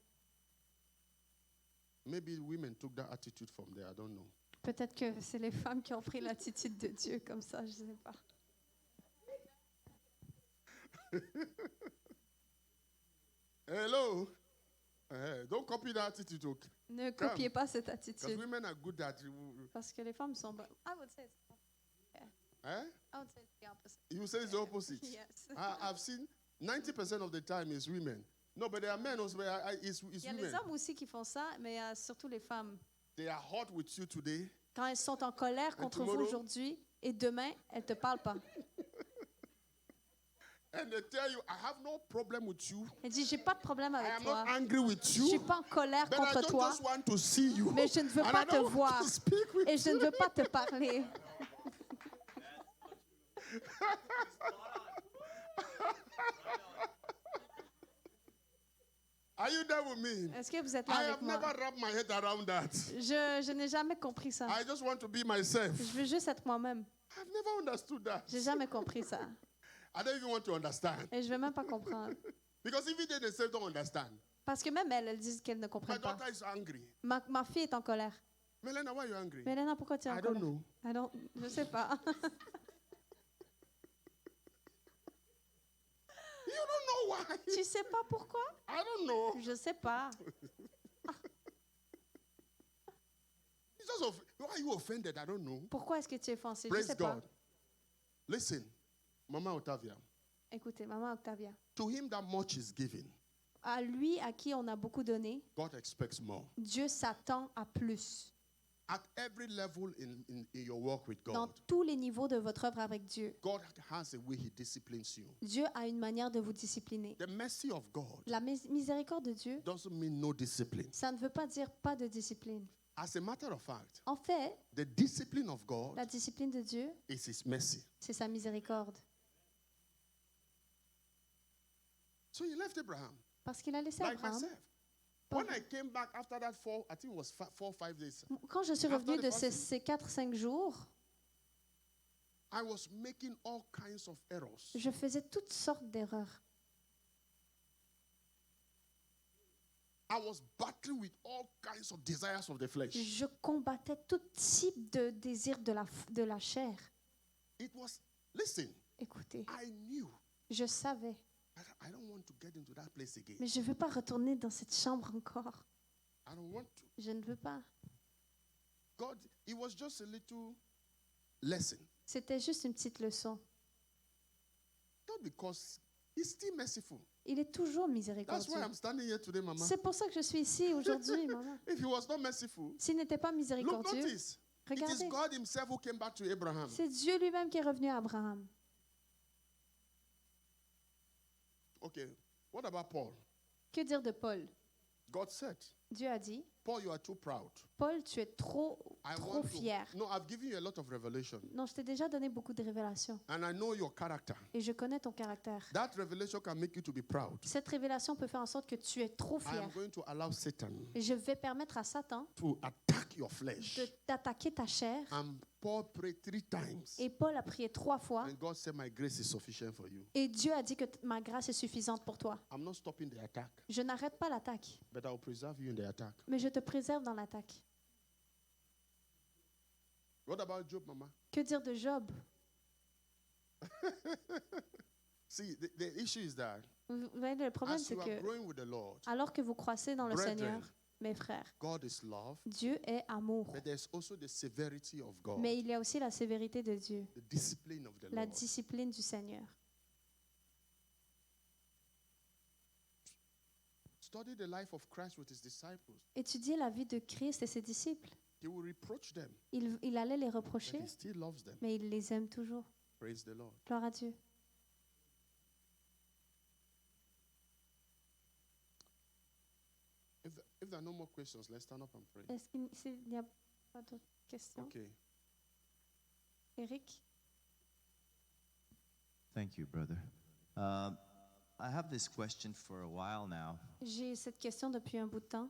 Maybe women took that attitude from there. I don't know. Peut-être que c'est les femmes qui ont pris l'attitude de Dieu comme ça, je ne sais pas. Hello? Don't copy that attitude. Okay? Ne copiez pas cette Because attitude. women are good at Parce que les femmes sont bonnes. I would say it's the opposite. You say it's the opposite. Yes. I've seen 90% of the time is women. No, but there are men also, but it's Il y a women. les hommes aussi qui font ça, mais il y a surtout les femmes. They are hot with you today. Quand elles sont en colère contre vous tomorrow? aujourd'hui et demain, elles ne te parlent pas. And they tell you, I have no problem with you. Elles disent, j'ai pas de problème I avec am toi. not angry with Je you. suis pas en colère But I contre don't toi, just want to see you. mais je ne veux And pas I te don't want voir to speak with et je ne veux pas te parler. Are you there with me? Est-ce que vous êtes I là have avec moi? never wrapped my head around that. Je n'ai jamais compris ça. I just want to be myself. Je veux juste être moi-même. I've never understood that. J'ai jamais compris ça. I don't even want to understand. Et je veux même pas comprendre. Because even they themselves don't understand. Parce que même elles disent qu'elles ne My comprennent pas. daughter is angry. Ma fille est en colère. Melena, why are you angry? Mais Elena, pourquoi tu es en I don't colère? know. Je sais pas. You don't know why. Tu sais pas pourquoi? I don't know. Je sais pas. It's just why are you offended? I don't know. Pourquoi est-ce que tu es offensé? Je Praise sais pas. God. Listen, Mama Otavia. Écoutez, maman Octavia. To him that much is given, À lui à qui on a beaucoup donné, God expects more. Dieu s'attend à plus. At every level in your work with Dans God, tous les niveaux de votre œuvre avec Dieu, God has a way He disciplines you. Dieu a une manière de vous discipliner. The mercy of God La miséricorde de Dieu, doesn't mean no discipline. ça ne veut pas dire pas de discipline. As a matter of fact, En fait, the discipline of God la discipline de Dieu, is His mercy. c'est sa miséricorde. So He left Abraham, Parce qu'il a laissé like Abraham. myself. When I came back after that I think it was 4 or 5 days, Quand je suis After revenue the de fasting. ces 4-5 jours, I was making all kinds of errors. je faisais toutes sortes d'erreurs. I was battling with all kinds of desires of the flesh. Je combattais tout type de désir de la chair. It was, listen, Écoutez, I knew je savais, I don't want to get into that place again. mais je ne veux pas retourner dans cette chambre encore. I don't want to. Je ne veux pas. God, it was just a little lesson. C'était juste une petite leçon. Not because He's still merciful. Il est toujours That's why miséricordieux. I'm standing here today, Mama. C'est pour ça que je suis ici aujourd'hui, maman. If He was not merciful, S'il n'était pas look, miséricordieux, notice. It is regardez, God Himself who came back to Abraham. c'est Dieu lui-même qui est revenu à Abraham. Okay, what about Paul? Que dire de Paul? God said, Dieu a dit, Paul, you are too proud. Paul, tu es trop fier. No, I've given you a lot of revelation. Non, je t'ai déjà donné beaucoup de révélations. And I know your character. Et je connais ton caractère. That revelation can make you to be proud. Cette révélation peut faire en sorte que tu es trop I fier. am going to allow Satan Et je vais permettre à Satan to attack your flesh. d'attaquer ta chair. And Paul prayed 3 times. Et Paul a prié 3 fois. And God said, my grace is sufficient for you. Et Dieu a dit que ma grâce est suffisante pour toi. I'm not stopping the attack, Je n'arrête pas l'attaque, but I will preserve you in the attack. mais je te préserve dans l'attaque. What about Job, Mama? Que dire de Job? See, the issue is that Vous voyez, le problème, as c'est you are que growing with the Lord, alors que vous croissez dans le Brethren. Seigneur, mes frères, God is love, Dieu est amour. but there's also the severity of God, Mais il y a aussi la sévérité de Dieu, the discipline of the la Lord. discipline du Seigneur. Study the life of Christ with His disciples. Étudier la vie de Christ et ses disciples. He will reproach them, Il allait les but reprocher, He still loves them. mais il les aime toujours. Praise the Lord. Gloire à Dieu. If there are no more questions, let's stand up and pray. Est-ce qu'il n'y a pas d'autres questions? Okay. Eric? Thank you, brother. I have this question for a while now. J'ai cette question depuis un bout de temps.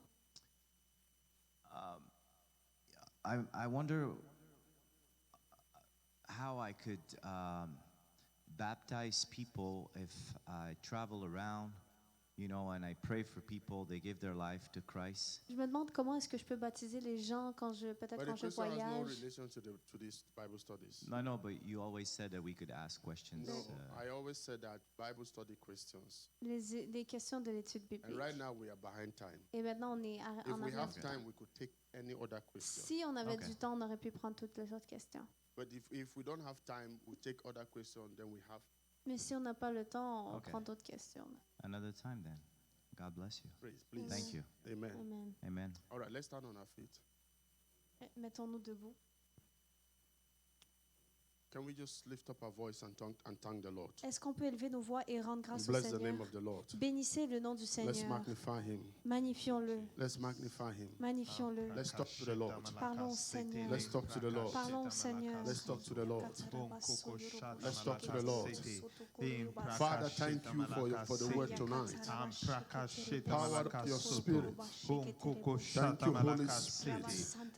I wonder how I could baptize people if I travel around, you know, and I pray for people, they give their life to Christ. Je me demande comment est-ce que je peux baptiser les gens peut-être But quand the je question has no voyage. relation to these Bible studies. I know, but you always said that we could ask questions. No, I always said that Bible study questions. Les questions de l'étude And biblique. right now we are behind time. Et maintenant, on est If en we arrière have du time, temps. we could take any other question. Si on avait Okay. du temps, on aurait pu prendre toutes les autres questions. But if we don't have time, we take other questions, then we have Mais si on n'a pas le temps, on Okay. prend d'autres questions. Another time then. God bless you. praise. Please. Thank you. Amen. Amen. Amen. All right, let's stand on our feet. Mettons-nous debout. Can we just lift up our voice and thank the Lord? Est-ce qu'on peut élever nos voix et rendre grâce au Bless the name Seigneur? of the Lord. Bénissez le nom du Let's Seigneur. magnify Him. Magnifions-le. Let's magnify Him. Magnifions-le. Let's talk to the Lord. Parlons au Seigneur. Let's talk to the Lord. Parlons au Seigneur. Let's talk to the Lord. Let's talk to the Lord. Father, thank you for the word tonight. Power of your spirit. Thank you, Holy Spirit.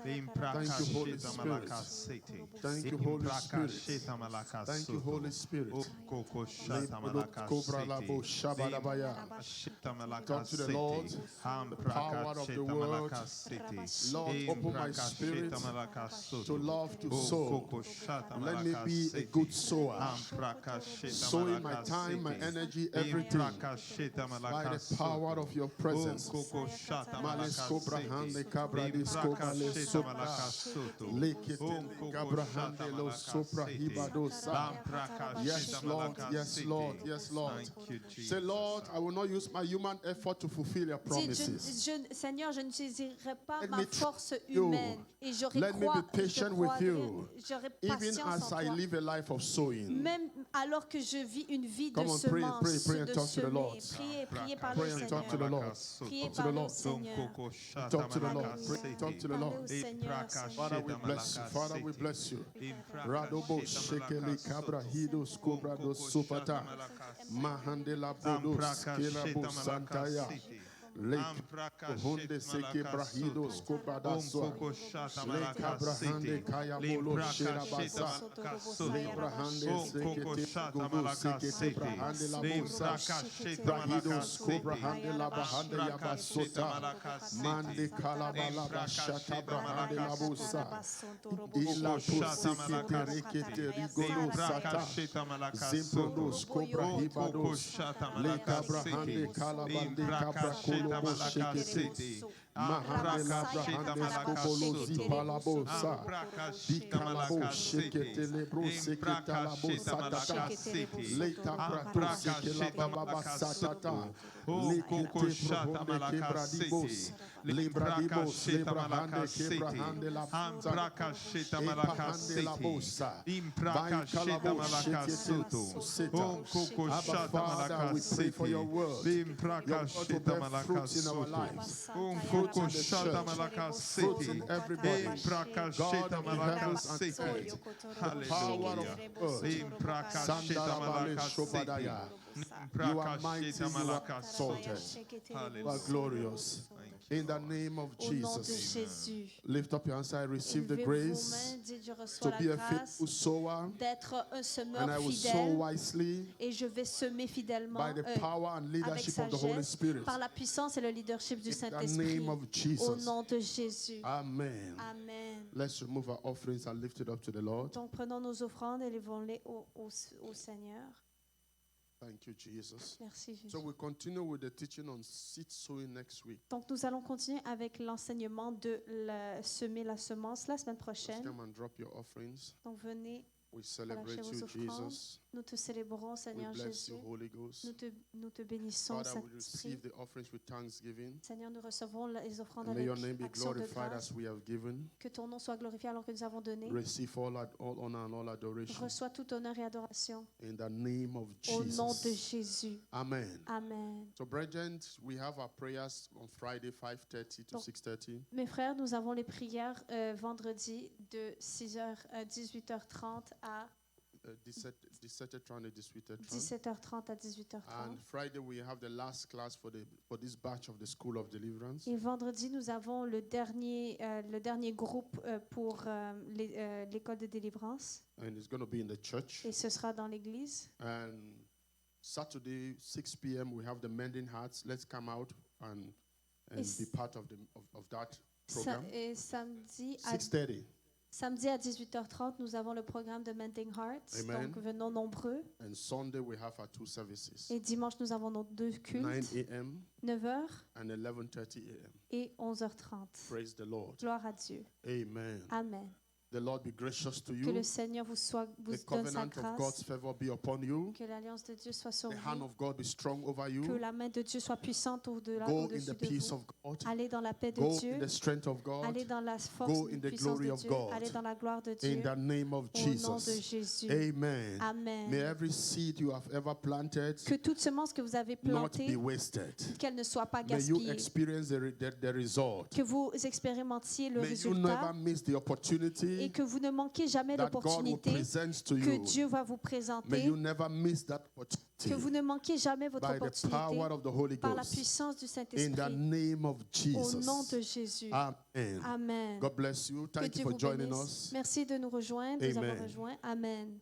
Thank you, Holy Spirit. Thank you, Holy Spirit. Thank you, Holy Spirit. Talk to the Lord. The power of the word. Lord, open my spirit to love to sow. Let me be a good sower. Sowing destroying my time, my energy, everything by the power of your presence. Males cobra hande cabra discoba le sopra. Lekete cabra hande lo sopra hibadosa. Yes, Lord. Yes, Lord. Yes, Lord. Thank you, Jesus. Say, Lord, I will not use my human effort to fulfill your promises. Seigneur, je n'utiliserai pas Let ma me force you. humaine et Let me be patient with you, j'aurai even patience as en I toi. live a life of sowing. Même alors que je vis une vie de Come on, pray, semence, pray, pray and de talk to the semer. Lord. Priez, parlez Pray au and talk to Seigneur. the Lord. Priez, Talk to the parlez au Lord. Seigneur. Talk to the Lord. Alléluia. Pray, talk to the Parlez Lord. au Seigneur, Seigneur. Father, we bless you. Father, we bless you. Radobo shekeli kabra hidos cobra dos sopata. Mahandela bodos kelabo santaya. Lake Honde Seke Brahidos Cobradaswa. Lake Abrahande Kayabolo Sherabasa. Lebrahande Sekete Gogo Sekete Brahande Labosa. Brahidos Cobrahande Labahande Yabasota. Mande Kalabalaba Shata Brahande Labosa. Ila Sekete Rekete Rigolo Sata. Zimpronos Cobrahibados. Lake Abrahande Kalabande Cabracolo. Mahande labrahande skobolo zipalabosa. Dikalabo shekete lebro seketa labo satata. Leta prato sekela baba satata. Lekete prohonde kebradibos. Lebradibos lebrahande kebrahande labza. Epahande labosa. Vaikalabo shekete seta. Abba Father, we pray for your word. Your word to bear fruits in our lives. Fruit in the church. Fruit in everybody. God of the heavens and earth. The power of earth. Sandarabale Shobadaya. You are mighty, you are exalted. You are glorious. In the name of Au nom de Jesus. Jésus. Lift up your hands. I receive the Élevez vos grace mains, dites, je reçois to la be a grâce faithful sower. d'être un And semeur I will sow fidèle wisely et je vais semer fidèlement by the power and avec leadership of the Holy sagesse Spirit. par la puissance et le leadership du In the Saint-Esprit. name of Au Jesus. nom de Jésus. Amen. Amen. Let's remove our offerings and lift it up to the Lord. Donc prenons nos offrandes et élevons-les au Seigneur. Thank you, Jesus. Merci Jésus. So we continue with the teaching on seed sowing next week. Donc nous allons continuer avec l'enseignement de semer la semence la semaine Just prochaine. come and drop your offerings. Donc venez, We celebrate vos you, offrandes. Jesus. nous te célébrons We Seigneur bless Jésus. you, Holy Ghost. Nous te bénissons Father, we Saint-Esprit. receive the offerings with thanksgiving. Seigneur, nous recevons les offrandes And may your avec name be action de glorified grâce. as we have given. Que ton nom soit glorifié alors que nous avons donné. Receive all honor and all adoration. Reçois tout honneur et adoration. In the name of Au nom de Jesus. Jésus. Amen. Amen. So, brethren, we have our prayers on Friday, 5:30 to Donc, 6:30. Mes frères, nous avons les prières vendredi de 6h à 18h30 à 17:30 and 18:30. 17h30 à 18h30. And Friday we have the last class for this batch of the School of Deliverance. Et vendredi, nous avons le dernier groupe pour l'école de délivrance. And it's going to be in the church. Et ce sera dans l'église. And Saturday, 6 p.m., we have the Mending Hearts. Let's come out and be part of that program. Et samedi à 6:30. Samedi à 18h30, nous avons le programme de Mending Hearts. Amen. Donc, venons nombreux. And Sunday, we have our 2 services. Et dimanche, nous avons nos 2 cultes, 9 a.m. 9h and 11:30 a.m. et 11h30. Praise the Lord. Gloire à Dieu. Amen. Amen. The Lord be gracious to Que you. le Seigneur vous The donne sa covenant of grâce. God's favor be upon you. Que l'alliance de Dieu soit sur The hand vous. of God be strong over Que you. la main de Dieu soit puissante Go in au-dessus the de peace vous. of God. Allez dans la paix de Go in Dieu. the strength of God. Allez dans la force Go et in la the puissance glory de of Dieu. God. Allez dans la gloire de In Dieu. the name of Au nom de Jesus. Jésus. Amen. Amen. May every seed you have ever planted Que toute semence que vous avez not be plantée, wasted. qu'elle ne soit pas May you gaspillée. experience the result. Que vous expérimentiez le May you never résultat miss the et opportunity que vous ne manquiez jamais that God will l'opportunité present to que you. Dieu va vous May présenter. you never miss that Que opportunity vous ne manquiez jamais votre by the opportunité power of the Holy par la Ghost. puissance du In the Saint-Esprit. name of Au nom de Jesus. Jésus. Amen. Amen. God bless you. Que Thank Dieu you for vous joining bénisse. us. Merci de nous rejoindre, de nous avoir Amen. rejoints. Amen.